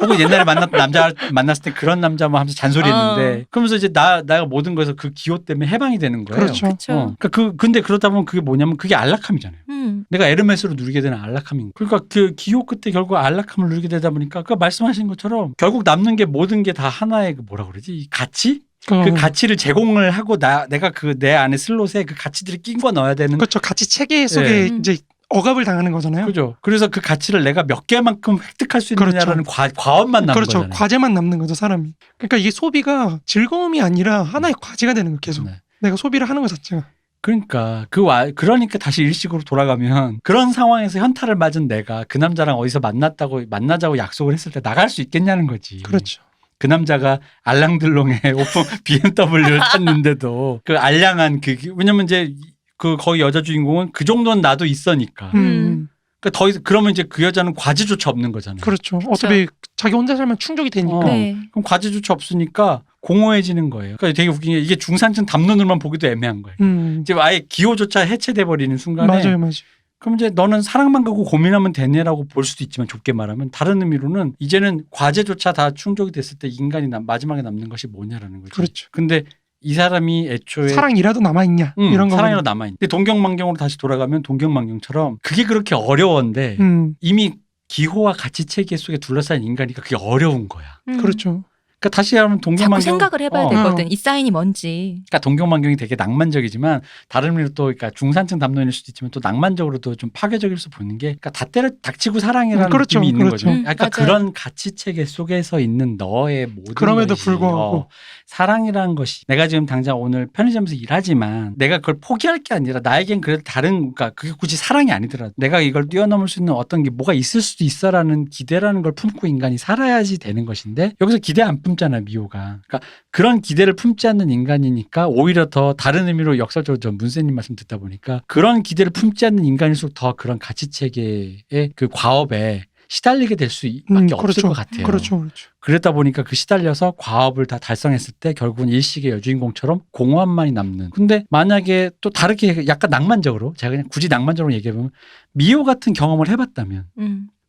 혹은 옛날에 만났던 남자 만났을 때 그런 남자 뭐 하면서 잔소리했는데 그러면서 이제 내가 모든 거에서 그 기호 때문에 해방이 되는 거예요. 그렇죠. 그러니까 근데 그러다 보면 그게 뭐냐면 그게 안락함이잖아요. 내가 에르메스로 누리게 되는 안락함인 거예요. 그러니까 그 기호 끝에 결국 안락함을 누리게 되다 보니까 그 말씀하신 것처럼 결국 남는 게 모든 게 다 하나의 그 뭐라 그러지? 이 가치? 그 가치를 제공을 하고 내가 그 내 안에 슬롯에 그 가치들을 끼고 넣어야 되는. 그렇죠. 가치 체계 속에 이제 억압을 당하는 거잖아요. 그죠. 그래서 그 가치를 내가 몇 개만큼 획득할 수 있느냐라는 과업만 남는 그렇죠. 거잖아요. 과제만 남는 거죠, 사람이. 그러니까 이게 소비가 즐거움이 아니라 하나의 과제가 되는 거예요, 계속. 네. 내가 소비를 하는 것 자체가. 그러니까 그러니까 다시 일식으로 돌아가면 그런 상황에서 현타를 맞은 내가 그 남자랑 어디서 만나자고 약속을 했을 때 나갈 수 있겠냐는 거지. 그렇죠. 그 남자가 알랑들롱에 오픈 BMW를 탔는데도 그 알량한 왜냐면 이제 거기 여자 주인공은 그 정도는 나도 있으니까. 그러니까 그러면 이제 그 여자는 과제조차 없는 거잖아요. 그렇죠. 어차피 자기 혼자 살면 충족이 되니까. 네. 그럼 과제조차 없으니까 공허해지는 거예요. 그러니까 되게 웃긴 게 이게 중산층 담론으로만 보기도 애매한 거예요. 이제 아예 기호조차 해체돼 버리는 순간에. 맞아요. 그럼 이제 너는 사랑만 갖고 고민하면 되네라고 볼 수도 있지만 좁게 말하면 다른 의미로는 이제는 과제조차 다 충족이 됐을 때 인간이 마지막에 남는 것이 뭐냐라는 거죠. 그렇죠. 근데 이 사람이 애초에 사랑이라도 남아있냐 이런 거. 사랑이라도 남아있냐. 근데 동경만경으로 다시 돌아가면 동경만경처럼 그게 그렇게 어려웠는데 이미 기호와 가치 체계 속에 둘러싸인 인간이니까 그게 어려운 거야. 그렇죠. 그러니까 다시 하면 자꾸 동경만경 생각을 해봐야 되거든. 이 사인이 뭔지. 그러니까 동경만경이 되게 낭만적이지만 다른 의미로 또 그러니까 중산층 담론일 수도 있지만 또 낭만적으로도 좀 파괴적일 수 보는 게 그러니까 다 때려 닥치고 사랑이라는 그렇죠, 느낌이 있는 그렇죠. 거죠. 그러니까 맞아요. 그런 가치 체계 속에서 있는 너의 모든 그럼에도 것이 불구하고. 사랑이라는 것이 내가 지금 당장 오늘 편의점에서 일하지만 내가 그걸 포기할 게 아니라 나에겐 그래도 그러니까 그게 굳이 사랑이 아니더라도 내가 이걸 뛰어넘을 수 있는 어떤 게 뭐가 있을 수도 있어라는 기대라는 걸 품고 인간이 살아야지 되는 것인데 여기서 기대 안 품잖아 미호가. 그러니까 그런 기대를 품지 않는 인간이니까 오히려 더 다른 의미로 역설적으로 전 문세님 말씀 듣다 보니까 그런 기대를 품지 않는 인간일수록 더 그런 가치 체계의 그 과업에 시달리게 될 수밖에 없을 것 같아요. 그렇죠. 그랬다 보니까 그 시달려서 과업을 다 달성했을 때 결국은 일식의 여주인공처럼 공허함만이 남는. 근데 만약에 또 다르게 약간 낭만적으로 제가 그냥 굳이 낭만적으로 얘기해보면 미호 같은 경험을 해봤다면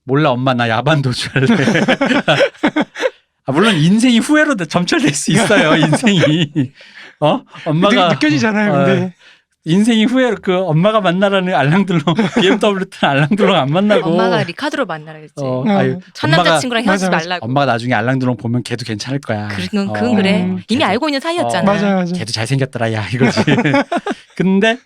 몰라 엄마 나 야반 도주할래. 물론 인생이 후회로 점철될 수 있어요. 인생이. 엄마가 느껴지잖아요. 근데 인생이 후회로 엄마가 만나라는 알랑들롱 BMW 타는 알랑들롱 안 만나고 엄마가 리카드로 만나라 그랬지. 첫 엄마가 남자친구랑 헤어지지 맞아. 말라고. 엄마가 나중에 알랑들롱 보면 걔도 괜찮을 거야. 그건 그래. 이미 알고 있는 사이였잖아. 맞아. 걔도 잘생겼더라 야 이거지. 근데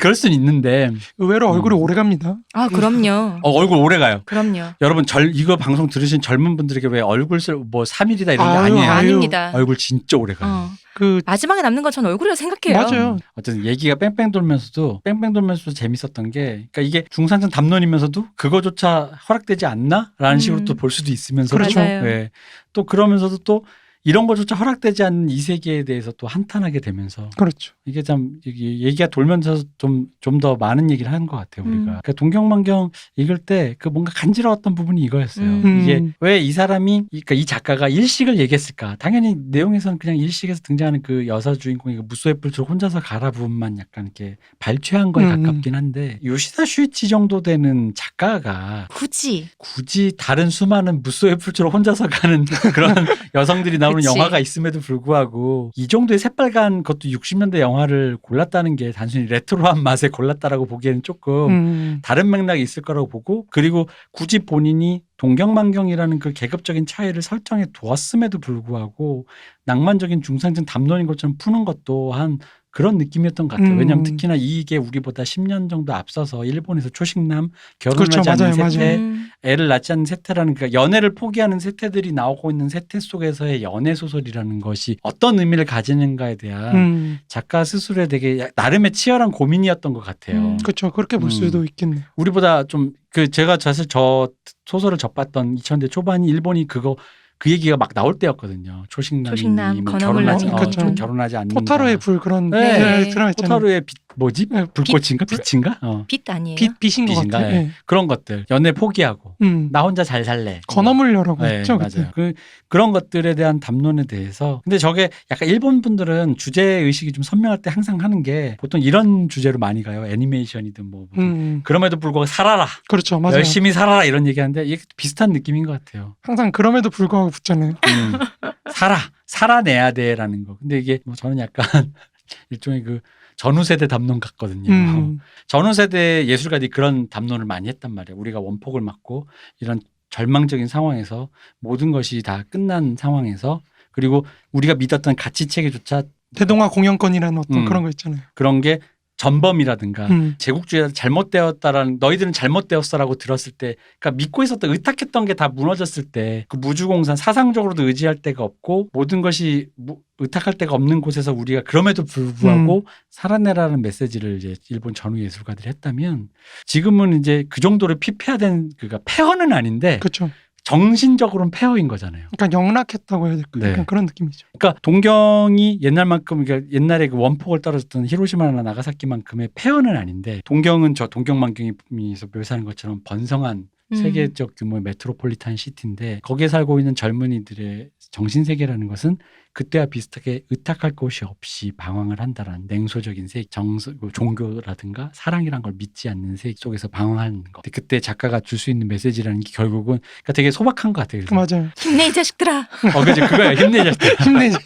그럴 수는 있는데 의외로 얼굴이 오래 갑니다. 아 그럼요. 얼굴 오래 가요. 그럼요. 여러분 이거 방송 들으신 젊은 분들에게 왜 얼굴 뭐 3일이다 이런 게 아니에요. 아닙니다. 얼굴 진짜 오래 가요. 마지막에 남는 건 전 얼굴이라고 생각해요. 맞아요. 어쨌든 얘기가 뺑뺑 돌면서도 재밌었던 게 그러니까 이게 중산층 담론이면서도 그거조차 허락되지 않나라는 식으로 또 볼 수도 있으면서 그렇죠. 네. 또 그러면서도 또 이런 것조차 허락되지 않는 이 세계에 대해서 또 한탄하게 되면서 그렇죠. 이게 참 얘기가 돌면서 좀 더 많은 얘기를 하는 것 같아요 우리가. 그러니까 동경만경 읽을 때 그 뭔가 간지러웠던 부분이 이거였어요. 이게 왜 이 사람이 그러니까 이 작가가 일식을 얘기했을까? 당연히 내용에서는 그냥 일식에서 등장하는 그 여사 주인공이 무소의 뿔처럼 혼자서 가라 부분만 약간 이렇게 발췌한 거에 가깝긴 한데 요시다 슈이치 정도 되는 작가가 굳이 다른 수많은 무소의 뿔처럼 혼자서 가는 그런 여성들이 나오는 그치. 영화가 있음에도 불구하고 이 정도의 새빨간 것도 60년대 영화를 골랐다는 게 단순히 레트로한 맛에 골랐다라고 보기에는 조금 다른 맥락이 있을 거라고 보고 그리고 굳이 본인이 동경만경이라는 그 계급적인 차이를 설정해 두었음에도 불구하고 낭만적인 중산층 담론인 것처럼 푸는 것도 한 그런 느낌이었던 것 같아요. 왜냐하면 특히나 이게 우리보다 10년 정도 앞서서 일본에서 초식남, 결혼하지 그렇죠. 않는 맞아요. 세태, 애를 낳지 않는 세태라는 그러니까 연애를 포기하는 세태들이 나오고 있는 세태 속에서의 연애 소설이라는 것이 어떤 의미를 가지는가에 대한 작가 스스로의 되게 나름의 치열한 고민이었던 것 같아요. 그렇죠. 그렇게 볼 수도 있겠네요. 우리보다 좀 제가 사실 저 소설을 접봤던 2000대 초반이 일본이 그 얘기가 막 나올 때였거든요. 초식남, 뭐 건어물 나는 결혼하지 않는 포타로의 불 그런 네. 드라마 있잖아요. 포타로의 뭐지? 불꽃인가? 빛인가? 빛 아니에요? 빛인 것 같아요. 네. 그런 것들. 연애 포기하고 나 혼자 잘 살래. 건어물녀라고 네, 했죠. 맞아요. 그런 것들에 대한 담론에 대해서 근데 저게 약간 일본 분들은 주제 의식이 좀 선명할 때 항상 하는 게 보통 이런 주제로 많이 가요. 애니메이션이든 뭐 그럼에도 불구하고 살아라. 그렇죠. 맞아요. 열심히 살아라 이런 얘기하는데 이게 비슷한 느낌인 것 같아요. 항상 그럼에도 불구하고 붙잖아요. 살아내야 돼라는 거. 근데 이게 뭐 저는 약간 일종의 그 전후 세대 담론 같거든요. 전후 세대 예술가들이 그런 담론을 많이 했단 말이에요. 우리가 원폭을 맞고 이런 절망적인 상황에서 모든 것이 다 끝난 상황에서 그리고 우리가 믿었던 가치 체계조차 대동아 공영권이라는 어떤 그런 거 있잖아요. 그런 게 전범이라든가 제국주의가 잘못되었다라는 너희들은 잘못되었어라고 들었을 때 그러니까 믿고 있었던 의탁했던 게 다 무너졌을 때 그 무주공산 사상적으로도 의지할 데가 없고 모든 것이 의탁할 데가 없는 곳에서 우리가 그럼에도 불구하고 살아내라는 메시지를 이제 일본 전후 예술가들이 했다면 지금은 이제 그 정도로 피폐화된 그러니까 폐허는 아닌데 그렇죠. 정신적으로는 폐허인 거잖아요. 그러니까 영락했다고 해야 될까요? 네. 약간 그런 느낌이죠. 그러니까 동경이 옛날만큼 그러니까 옛날에 그 원폭을 떨어졌던 히로시마나 나가사키만큼의 폐허는 아닌데 동경은 저 동경만경에서 묘사하는 것처럼 번성한 세계적 규모의 메트로폴리탄 시티인데 거기에 살고 있는 젊은이들의 정신세계라는 것은 그때와 비슷하게 의탁할 곳이 없이 방황을 한다라는 냉소적인 세계, 종교라든가 사랑이란 걸 믿지 않는 세계 속에서 방황하는 것. 그때 작가가 줄 수 있는 메시지라는 게 결국은 그러니까 되게 소박한 것 같아요. 맞아요. 힘내 이 자식들아. 그치 그거야 힘내 이 자식들. 힘내자.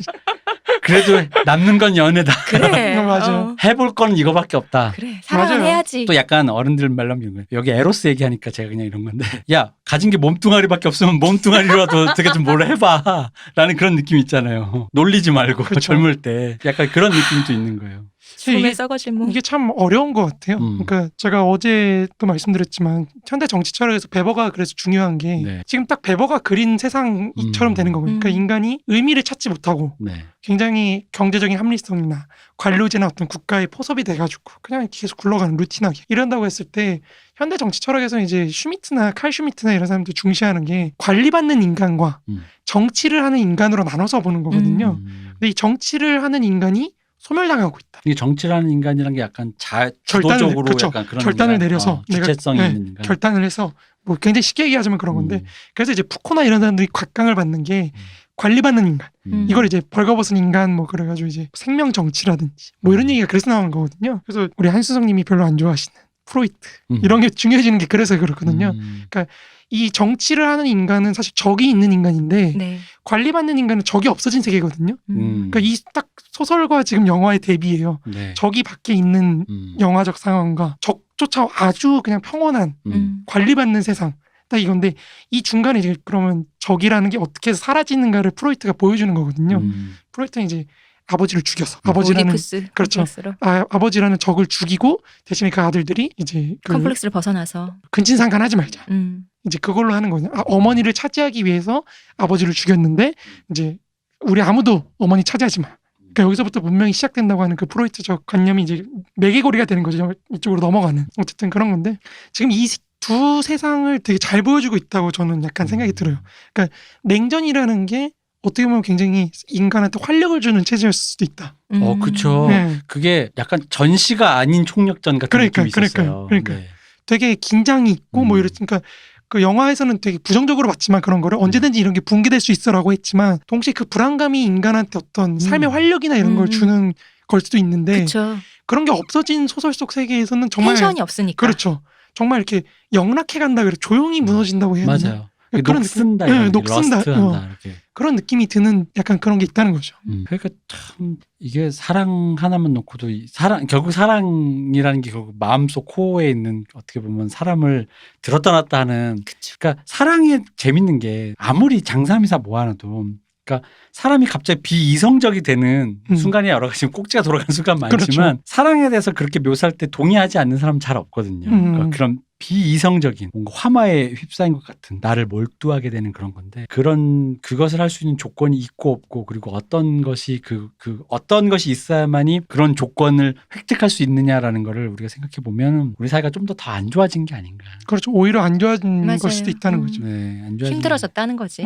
그래도 남는 건 연애다. 그래. 맞아요. 해볼 건 이거밖에 없다. 그래. 사랑은 맞아요. 해야지. 또 약간 어른들 말로 하면 이런 거예요. 여기 에로스 얘기하니까 제가 그냥 이런 건데 야 가진 게 몸뚱아리밖에 없으면 몸뚱아리라도 어떻게 좀 뭘 해봐 라는 그런 느낌 있잖아요. 놀리지 말고 그쵸. 젊을 때 약간 그런 느낌이 또 있는 거예요. 숨에 썩어질 몸. 이게 참 어려운 것 같아요. 그러니까 제가 어제도 말씀드렸지만 현대 정치 철학에서 베버가 그래서 중요한 게 네. 지금 딱 베버가 그린 세상처럼 되는 거거든요. 그러니까 인간이 의미를 찾지 못하고 네. 굉장히 경제적인 합리성이나 관료제나 어떤 국가의 포섭이 돼가지고 그냥 계속 굴러가는 루틴하게 이런다고 했을 때 현대 정치 철학에서는 이제 슈미트나 칼 슈미트나 이런 사람들 중시하는 게 관리받는 인간과 정치를 하는 인간으로 나눠서 보는 거거든요. 근데 이 정치를 하는 인간이 소멸당하고 있다. 이게 정치라는 인간이란 게 약간 결단을, 주도적으로 그렇죠. 약간 그런 결단을 인간, 내려서 주체성이 내가, 있는 인간. 결단을 해서 뭐 굉장히 쉽게 얘기하자면 그런 건데 그래서 이제 푸코나 이런 사람들이 각광을 받는 게 관리받는 인간. 이걸 이제 벌거벗은 인간 뭐 그래가지고 이제 생명 정치라든지 뭐 이런 얘기가 그래서 나오는 거거든요. 그래서 우리 한수성님이 별로 안 좋아하시는 프로이트 이런 게 중요해지는 게 그래서 그렇거든요. 그러니까 이 정치를 하는 인간은 사실 적이 있는 인간인데 네. 관리받는 인간은 적이 없어진 세계거든요. 그러니까 이 딱 소설과 지금 영화의 대비예요. 네. 적이 밖에 있는 영화적 상황과 적조차 아주 그냥 평온한 관리받는 세상. 딱 이건데 이 중간에 이제 그러면 적이라는 게 어떻게 해서 사라지는가를 프로이트가 보여주는 거거든요. 프로이트는 이제 아버지를 죽여서 아버지라는 오디푸스 그렇죠. 컴플렉스로. 아버지라는 적을 죽이고 대신에 그 아들들이 이제 그 컴플렉스를 벗어나서. 근친상간하지 말자. 이제 그걸로 하는 거냐. 어머니를 차지하기 위해서 아버지를 죽였는데 이제 우리 아무도 어머니 차지하지 마. 그러니까 여기서부터 문명이 시작된다고 하는 그 프로이트적 관념이 이제 매개고리가 되는 거죠. 이쪽으로 넘어가는. 어쨌든 그런 건데 지금 이 두 세상을 되게 잘 보여주고 있다고 저는 약간 생각이 들어요. 그러니까 냉전이라는 게 어떻게 보면 굉장히 인간한테 활력을 주는 체제였을 수도 있다. 그쵸. 네. 그게 약간 전시가 아닌 총력전 같은 느낌이 있었어요. 그러니까. 네. 되게 긴장이 있고 뭐 이러니까 그 영화에서는 되게 부정적으로 봤지만 그런 거를 언제든지 이런 게 붕괴될 수 있어라고 했지만 동시에 그 불안감이 인간한테 어떤 삶의 활력이나 이런 걸 주는 걸 수도 있는데 그쵸. 그런 게 없어진 소설 속 세계에서는 정말 텐션이 없으니까. 그렇죠. 정말 이렇게 영락해 간다 그래 조용히 무너진다고 해야 되나? 맞아요. 그런 녹슨다. 느낌, 녹슨다. 러스트한다. 이렇게. 그런 느낌이 드는 약간 그런 게 있다는 거죠. 그러니까 참 이게 사랑 하나만 놓고도 결국 사랑이라는 게 결국 마음속 코어에 있는 어떻게 보면 사람을 들었다 놨다 하는. 그러니까 사랑이 재밌는 게 아무리 장사미사 모아놔도 그러니까 사람이 갑자기 비이성적이 되는 순간이 여러 가지 꼭지가 돌아가는 순간 많지만 그렇죠. 사랑에 대해서 그렇게 묘사할 때 동의하지 않는 사람은 잘 없거든요. 그러니까 그런 비이성적인 뭔가 화마에 휩싸인 것 같은 나를 몰두하게 되는 그런 건데 그것을 할 수 있는 조건이 있고 없고 그리고 어떤 것이 어떤 것이 있어야만이 그런 조건을 획득할 수 있느냐라는 거를 우리가 생각해 보면 우리 사회가 좀 더 안 좋아진 게 아닌가. 그렇죠. 오히려 안 좋아진 맞아요. 걸 수도 있다는 거죠. 네, 안 좋아진. 힘들어졌다는 거지.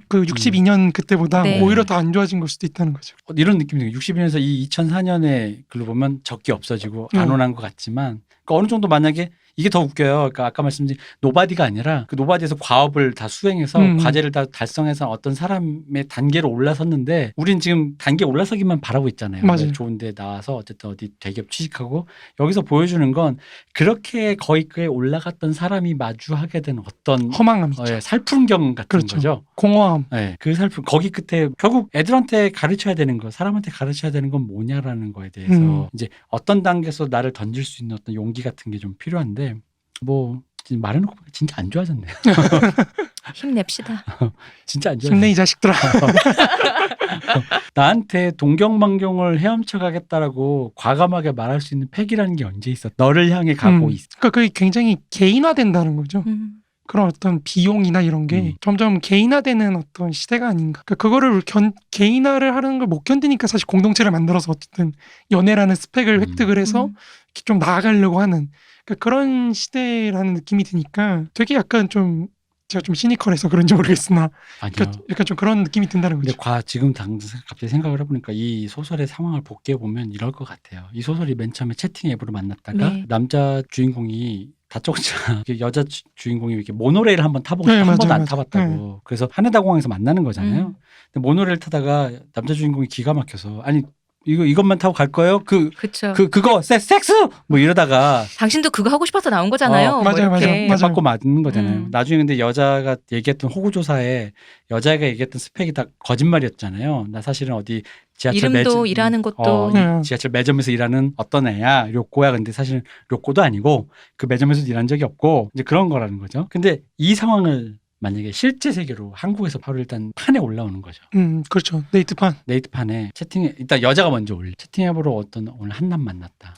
그 62년 그때보다 네. 오히려 더 안 좋아진 걸 수도 있다는 거죠. 이런 느낌이 들어요. 62년에서 이 2004년에 글로 보면 적기 없어지고 안온한 것 같지만 그러니까 어느 정도 만약에 이게 더 웃겨요. 그러니까 아까 말씀드린 노바디가 아니라 그 노바디에서 과업을 다 수행해서 과제를 다 달성해서 어떤 사람의 단계로 올라섰는데 우린 지금 단계 올라서기만 바라고 있잖아요. 맞아요. 좋은 데 나와서 어쨌든 어디 대기업 취직하고 여기서 보여주는 건 그렇게 거기에 올라갔던 사람이 마주하게 된 어떤 허망함 있죠. 살풍경 같은 그렇죠. 거죠. 공허함. 네, 그 살풍 거기 끝에 결국 애들한테 가르쳐야 되는 거, 사람한테 가르쳐야 되는 건 뭐냐라는 거에 대해서 이제 어떤 단계에서 나를 던질 수 있는 어떤 용기 같은 게 좀 필요한데 뭐 진짜 말해놓고 보니까 진짜 안 좋아졌네요. 힘냅시다. 진짜 안 좋아졌네. 힘내 이 자식들아. 나한테 동경만경을 헤엄쳐 가겠다라고 과감하게 말할 수 있는 패기라는 게 언제 있어? 너를 향해 가고 있어. 그러니까 그게 굉장히 개인화된다는 거죠. 그런 어떤 비용이나 이런 게 점점 개인화되는 어떤 시대가 아닌가. 그러니까 그거를 개인화를 하는 걸 못 견디니까 사실 공동체를 만들어서 어쨌든 연애라는 스펙을 획득을 해서 이렇게 좀 나아가려고 하는 그러니까 그런 시대라는 느낌이 드니까 되게 약간 좀 제가 좀 시니컬해서 그런지 모르겠으나 아니요. 그러니까 약간 좀 그런 느낌이 든다는 근데 거죠. 지금 갑자기 생각을 해보니까 이 소설의 상황을 복귀해 보면 이럴 것 같아요. 이 소설이 맨 처음에 채팅 앱으로 만났다가 네. 남자 주인공이 다짜고짜 여자 주인공이 이렇게 모노레일 한번 타보고 네, 싶어 한 번도 맞아요, 안 타봤다고. 그래서 하네다공항에서 만나는 거잖아요. 근데 모노레일 타다가 남자 주인공이 기가 막혀서 아니 이것만 타고 갈 거예요? 그쵸. 그거 섹스 뭐 이러다가 당신도 그거 하고 싶어서 나온 거잖아요. 뭐 맞아요, 이렇게. 맞아요. 맞고 맞는 거잖아요. 음. 나중에 근데 여자가 얘기했던 호구조사에 여자가 얘기했던 스펙이 다 거짓말이었잖아요. 나 사실은 어디 지하철 이름도 일하는 곳도 지하철 매점에서 일하는 어떤 애야 료꼬야. 근데 사실은 료꼬도 아니고 그 매점에서 일한 적이 없고 이제 그런 거라는 거죠. 근데 이 상황을 만약에 실제 세계로 한국에서 바로 일단 판에 올라오는 거죠. 그렇죠. 네이트판에 채팅에 일단 여자가 먼저 올려. 채팅 앱으로 오늘 한남 만났다.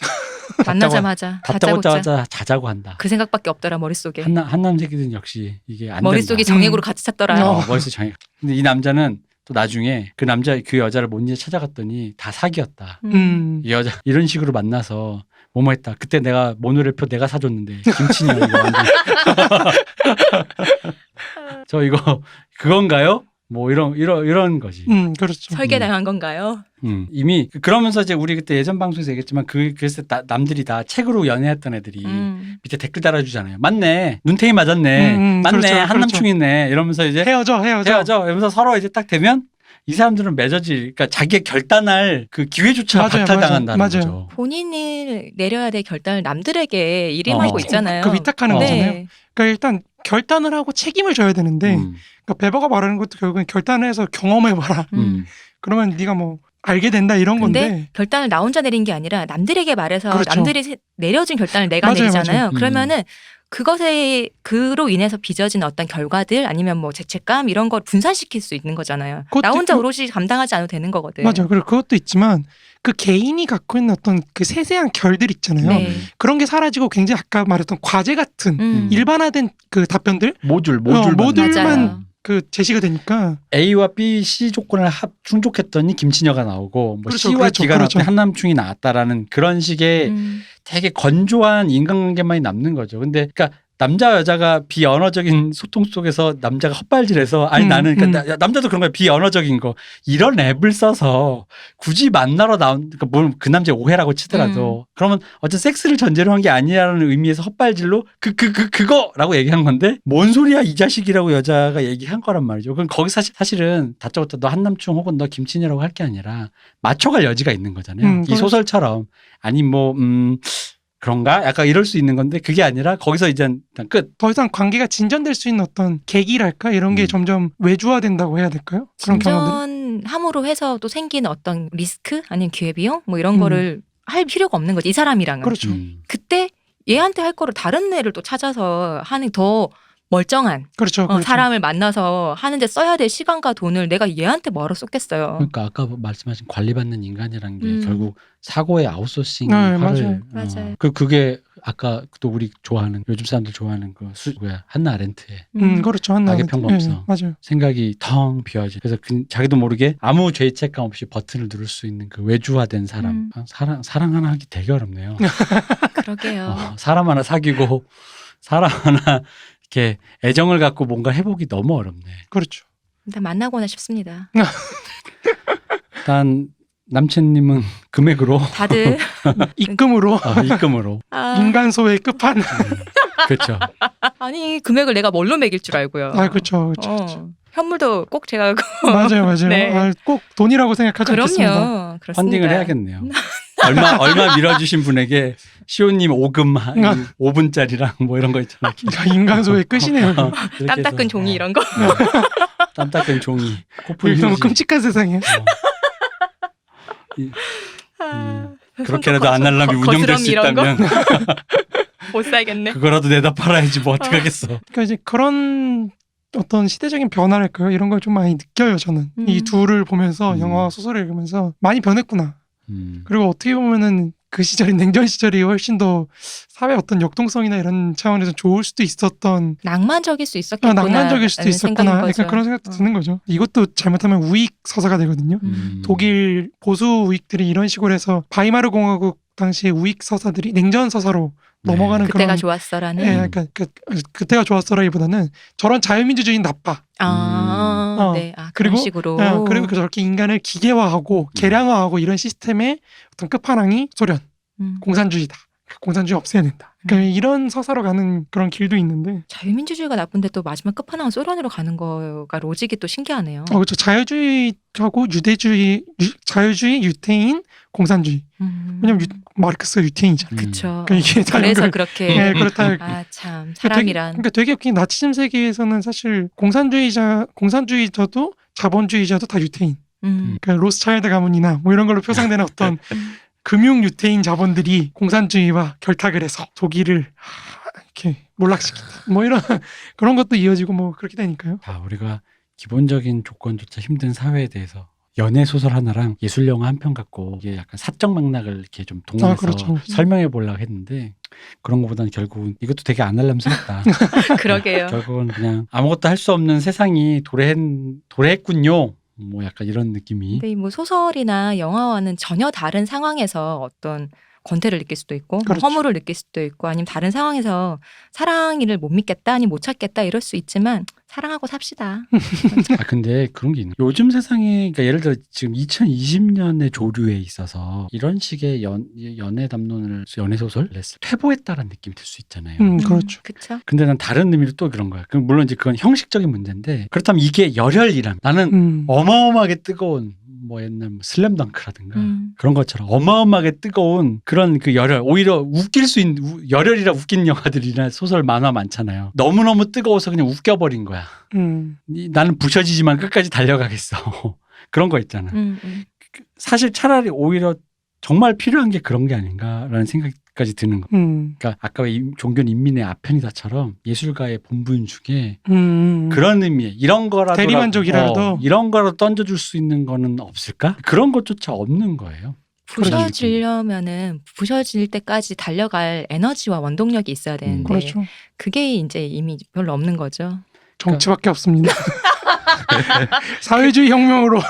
만나자마자 다짜고짜 자자고 한다. 그 생각밖에 없더라 머릿속에. 한남 새끼들은 역시 이게 안 머릿속이 된다. 정액으로 가득 찼더라. 머릿속 정액. 근데 이 남자는 또 나중에 그 여자를 못 잊어 찾아갔더니 다 사기였다. 이 여자 이런 식으로 만나서 뭐뭐 했다. 그때 내가 모노레일표 내가 사줬는데 김치녀 이거 완전 저 이거 그건가요? 뭐 이런 거지. 그렇죠. 설계당한 건가요? 이미 그러면서 이제 우리 그때 예전 방송에서 얘기했지만 그래서 남들이 다 책으로 연애했던 애들이 밑에 댓글 달아주잖아요. 맞네, 눈탱이 맞았네, 맞네, 그렇죠, 한남충이네 이러면서 이제 헤어져 이러면서 서로 이제 딱 되면 이 사람들은 그러니까 자기의 결단할 그 기회조차 박탈당한다는 거죠. 본인이 내려야 될 결단을 남들에게 일임하고 있잖아요. 그 위탁하는 네. 거잖아요. 그러니까 일단 결단을 하고 책임을 져야 되는데 그러니까 베버가 말하는 것도 결국엔 결단을 해서 경험해봐라. 그러면 네가 뭐 알게 된다 이런 근데 건데 결단을 나 혼자 내린 게 아니라 남들에게 말해서 그렇죠. 남들이 내려준 결단을 내가 맞아요, 내리잖아요. 맞아요. 그러면은 그로 인해서 빚어진 어떤 결과들 아니면 뭐 죄책감 이런 걸 분산시킬 수 있는 거잖아요. 나 혼자 오롯이 감당하지 않아도 되는 거거든. 맞아요. 그리고 그것도 있지만 그 개인이 갖고 있는 어떤 그 세세한 결들 있잖아요. 네. 그런 게 사라지고 굉장히 아까 말했던 과제 같은 일반화된 그 답변들 모듈만 맞아요. 그 제시가 되니까 A와 B, C 조건을 충족했더니 김치녀가 나오고 뭐 그렇죠, C와 그렇죠, D가 그렇죠. 나왔더니 한남충이 나왔다라는 그런 식의 되게 건조한 인간관계만이 남는 거죠. 근데 그러니까 남자 여자가 비언어적인 소통 속에서 남자가 헛발질해서 아니 나는 그러니까 남자도 그런 거야. 비언어적인 거 이런 앱을 써서 굳이 만나러 그러니까 뭐 그 남자의 오해라고 치더라도 그러면 어쨌든 섹스를 전제로 한 게 아니라는 의미에서 헛발질로 그거라고 얘기한 건데 뭔 소리야 이 자식이라고 여자가 얘기한 거란 말이죠. 그럼 거기 사실은 다짜고짜 너 한남충 혹은 너 김치녀라고 할 게 아니라 맞춰갈 여지가 있는 거잖아요. 이 소설처럼 아니 뭐 그런가? 약간 이럴 수 있는 건데 그게 아니라 거기서 이제 일단 끝. 더 이상 관계가 진전될 수 있는 어떤 계기랄까 이런 게 점점 외주화된다고 해야 될까요? 그런 경험들. 진전함으로 해서 또 생기는 어떤 리스크 아니면 기회비용 뭐 이런 거를 할 필요가 없는 거지 이 사람이랑은. 그렇죠. 그때 얘한테 할 거를 다른 애를 또 찾아서 하는 더 멀쩡한 그렇죠. 사람을 만나서 하는데 써야 될 시간과 돈을 내가 얘한테 뭐하러 쏟겠어요. 그러니까 아까 말씀하신 관리받는 인간이라는 게 결국 사고의 아웃소싱 네, 화를 맞아요. 그게 아까 또 우리 좋아하는 요즘 사람들 좋아하는 그 한나 아렌트의 그렇죠. 한나 악의 평범성. 네, 맞아요. 생각이 텅 비어져. 그래서 자기도 모르게 아무 죄책감 없이 버튼을 누를 수 있는 그 외주화된 사람. 사랑 하나 하기 되게 어렵네요. 그러게요. 사람 하나 사귀고 사람 하나 이렇게 애정을 갖고 뭔가 해보기 너무 어렵네. 그렇죠. 일단 만나고나 싶습니다. 일단 남친님은 금액으로 입금으로 입금으로 인간소의 끝판. 그렇죠. 아니 금액을 내가 뭘로 매길 줄 알고요. 그렇죠. 현물도 꼭 제가 맞아요. 네. 꼭 돈이라고 생각하지 않겠습니다. 그럼요. 그렇습니다. 펀딩을 해야겠네요. 얼마 밀어주신 분에게 시호님 5분짜리랑 뭐 이런 거 있잖아요. 인간소의 끝이네요. 땀 닦은 종이 이런 거. 땀 닦은 종이. 너무 끔찍한 세상이에요. 그렇게라도 안날람이 운영될 수 있다면 못 살겠네. 그거라도 내다 팔아야지 뭐 어떡하겠어. 그러니까 이제 그런 어떤 시대적인 변화랄까요? 이런 걸 좀 많이 느껴요, 저는. 이 둘을 보면서 영화와 소설을 읽으면서 많이 변했구나. 그리고 어떻게 보면은 그 시절이 냉전 시절이 훨씬 더 사회 어떤 역동성이나 이런 차원에서 좋을 수도 있었던 낭만적일 수 있었겠구나. 낭만적일 수도 있었구나. 약간 그런 생각도 드는 거죠. 이것도 잘못하면 우익 서사가 되거든요. 독일 보수 우익들이 이런 식으로 해서 바이마르 공화국 당시의 우익 서사들이 냉전 서사로 넘어가는 그때가 그런 좋았어라는. 예, 그러니까 그때가 좋았어라기보다는 저런 자유민주주의는 나빠. 네. 그리고 그런 식으로. 그리고 저렇게 인간을 기계화하고 계량화하고 이런 시스템의 어떤 끝판왕이 소련, 공산주의다. 공산주의 없애야 된다. 그러니까 이런 서사로 가는 그런 길도 있는데. 자유민주주의가 나쁜데 또 마지막 끝판왕은 소련으로 가는 거가 로직이 또 신기하네요. 그렇죠. 자유주의하고 유대주의, 자유주의, 유태인, 공산주의. 왜냐면 마르크스가 유태인이잖아요. 그렇죠. 그러니까 이게 그래서 그렇게. 예, 그렇다. 아, 참 사람이란. 그러니까 되게 웃긴 게 나치즘 세계에서는 사실 공산주의자도 자본주의자도 다 유태인. 그러니까 로스차일드 가문이나 뭐 이런 걸로 표상되는 어떤 금융 유태인 자본들이 공산주의와 결탁을 해서 독일을 이렇게 몰락시킨다. 뭐 이런 그런 것도 이어지고 뭐 그렇게 되니까요. 우리가 기본적인 조건조차 힘든 사회에 대해서 연애 소설 하나랑 예술 영화 한 편 갖고 이게 약간 사적 맥락을 이렇게 좀 동원해서 그렇죠. 설명해 보려고 했는데 그런 것보다는 결국은 이것도 되게 아날람스럽다. 그러게요. 결국은 그냥 아무것도 할 수 없는 세상이 도래했군요. 뭐 약간 이런 느낌이. 근데 뭐 소설이나 영화와는 전혀 다른 상황에서 어떤 권태를 느낄 수도 있고 그렇죠. 허물을 느낄 수도 있고 아니면 다른 상황에서 사랑이를 못 믿겠다 아니면 못 찾겠다 이럴 수 있지만 사랑하고 삽시다. 근데 그런 게 있는. 요즘 세상에 그러니까 예를 들어 지금 2020년의 조류에 있어서 이런 식의 연애 담론을 연애 소설 퇴보했다라는 느낌이 들 수 있잖아요. 그렇죠. 그렇죠. 근데 난 다른 의미로 또 그런 거야. 물론 이제 그건 형식적인 문제인데 그렇다면 이게 열혈이란 나는 어마어마하게 뜨거운 뭐 옛날 슬램덩크라든가 그런 것처럼 어마어마하게 뜨거운 그런 그 열혈 오히려 웃길 수 있는 열혈이라 웃긴 영화들이나 소설 만화 많잖아요. 너무너무 뜨거워서 그냥 웃겨버린 거야. 나는 부셔지지만 끝까지 달려가겠어. 그런 거 있잖아. 사실 차라리 오히려 정말 필요한 게 그런 게 아닌가라는 생각까지 드는 거. 그러니까 아까 종견 인민의 아편이다처럼 예술가의 본분 중에 그런 의미에 이런 거라도 대리만족이라도 이런 거라도 던져줄 수 있는 거는 없을까? 그런 것조차 없는 거예요. 부셔지려면은 부셔질 때까지 달려갈 에너지와 원동력이 있어야 되는데 그렇죠. 그게 이제 이미 별로 없는 거죠. 정치밖에 없습니다. 사회주의 혁명으로.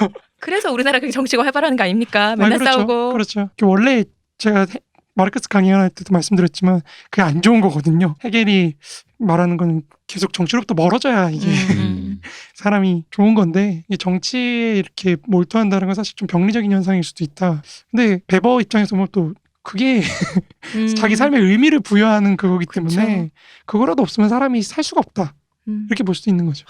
그래서 우리나라 그렇게 정치가 활발한 거 아닙니까? 맨날 그렇죠. 싸우고. 그렇죠. 원래 제가 마르크스 강의할 때도 말씀드렸지만 그게 안 좋은 거거든요. 헤겔이 말하는 건 계속 정치로부터 멀어져야 이게 사람이 좋은 건데 이 정치에 이렇게 몰두한다는 건 사실 좀 병리적인 현상일 수도 있다. 근데 베버 입장에서 보면 또 그게 자기 삶의 의미를 부여하는 그거기 때문에 그렇죠. 그거라도 없으면 사람이 살 수가 없다. 이렇게 볼 수도 있는 거죠.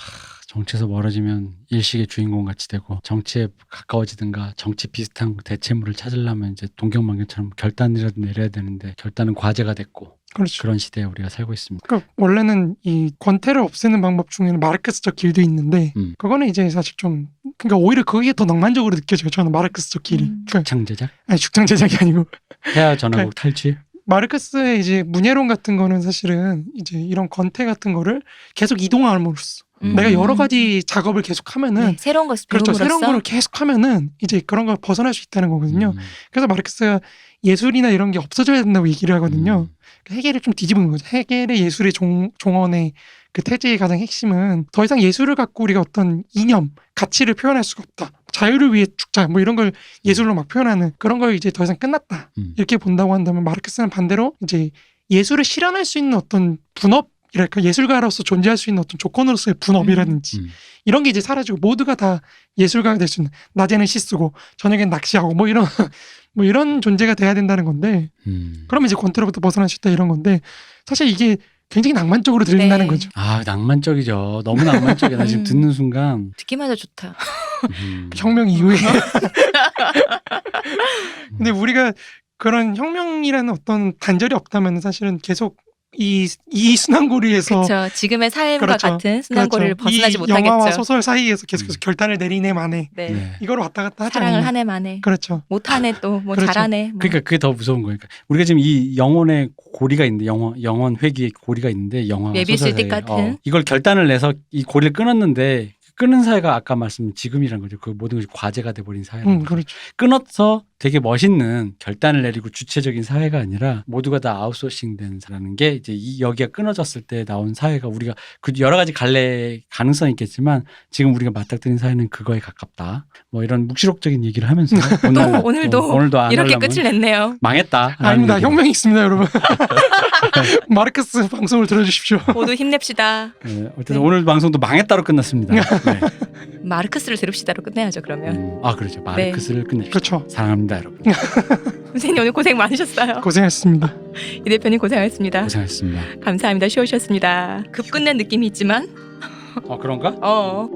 정치에서 멀어지면 일식의 주인공 같이 되고 정치에 가까워지든가 정치 비슷한 대체물을 찾으려면 이제 동경만경처럼 결단이라도 내려야 되는데 결단은 과제가 됐고 그렇죠. 그런 시대에 우리가 살고 있습니다. 그러니까 원래는 이 권태를 없애는 방법 중에는 마르크스적 길도 있는데 그거는 이제 사실 좀 그러니까 오히려 그게 더 낭만적으로 느껴져요. 저는 마르크스적 길이. 그러니까 죽창 제작? 아니 죽창 제작이 아니고 해야 전화국 탈취? 마르크스의 이제 문예론 같은 거는 사실은 이제 이런 권태 같은 거를 계속 이동함으로써 내가 여러 가지 작업을 계속하면은 새로운 것을 그렇죠. 배움으로써 새로운 거를 계속하면은 이제 그런 걸 벗어날 수 있다는 거거든요. 그래서 마르크스가 예술이나 이런 게 없어져야 된다고 얘기를 하거든요. 헤겔을 좀 뒤집은 거죠. 헤겔의 예술의 종언의 그 태제의 가장 핵심은 더 이상 예술을 갖고 우리가 어떤 이념, 가치를 표현할 수가 없다. 자유를 위해 죽자 뭐 이런 걸 예술로 막 표현하는 그런 걸 이제 더 이상 끝났다. 이렇게 본다고 한다면 마르크스는 반대로 이제 예술을 실현할 수 있는 어떤 분업이랄까 예술가로서 존재할 수 있는 어떤 조건으로서의 분업이라든지 이런 게 이제 사라지고 모두가 다 예술가가 될 수 있는 낮에는 시 쓰고 저녁엔 낚시하고 뭐 이런 존재가 돼야 된다는 건데 그러면 이제 권태로부터 벗어날 수 있다 이런 건데 사실 이게 굉장히 낭만적으로 들린다는 거죠. 아 낭만적이죠. 너무 낭만적이야. 나 지금 듣는 순간 듣기만 해도 좋다. 혁명 이후에 근데 우리가 그런 혁명이라는 어떤 단절이 없다면 사실은 계속 이 순환고리에서 그렇죠. 지금의 삶과 그렇죠. 같은 순환고리를 그렇죠. 벗어나지 이 못하겠죠. 영화와 소설 사이에서 계속해서 결단을 내리네 마네 네. 네. 이걸 왔다 갔다 하지 사랑을 않나요? 하네 마네. 그렇죠. 못하네 또 뭐 그렇죠. 잘하네. 뭐. 그러니까 그게 더 무서운 거예요. 그러니까 우리가 지금 이 영혼의 고리가 있는데 영혼 회귀의 고리가 있는데 영화 메비우스 소설 띠 사이에. 같은. 이걸 결단을 내서 이 고리를 끊었는데 끊은 사회가 아까 말씀드린 지금이란 거죠. 그 모든 것이 과제가 돼버린 사회라는 거죠. 그렇죠. 끊어서 되게 멋있는 결단을 내리고 주체적인 사회가 아니라 모두가 다 아웃소싱된 사라는 게 이제 여기가 끊어졌을 때 나온 사회가 우리가 그 여러 가지 가능성이 있겠지만 지금 우리가 맞닥뜨린 사회는 그거에 가깝다. 뭐 이런 묵시록적인 얘기를 하면서 오늘도 안 이렇게 하려면 끝을 냈네요. 망했다. 아닙니다. 혁명이 있습니다, 여러분. 마르크스 방송을 들어주십시오. 모두 힘냅시다. 네, 어쨌든 네. 오늘 방송도 망했다로 끝났습니다. 네. 마르크스를 들읍시다로 끝내야죠 그러면. 아 그렇죠. 마르크스를 끝냅시다. 그렇죠. 사랑합니다, 여러분. 선생님 오늘 고생 많으셨어요. 고생했습니다. 이 대표님 고생하셨습니다. 고생하셨습니다. 감사합니다. 쉬우셨습니다. 급 끝낸 느낌이 있지만 그런가? 어.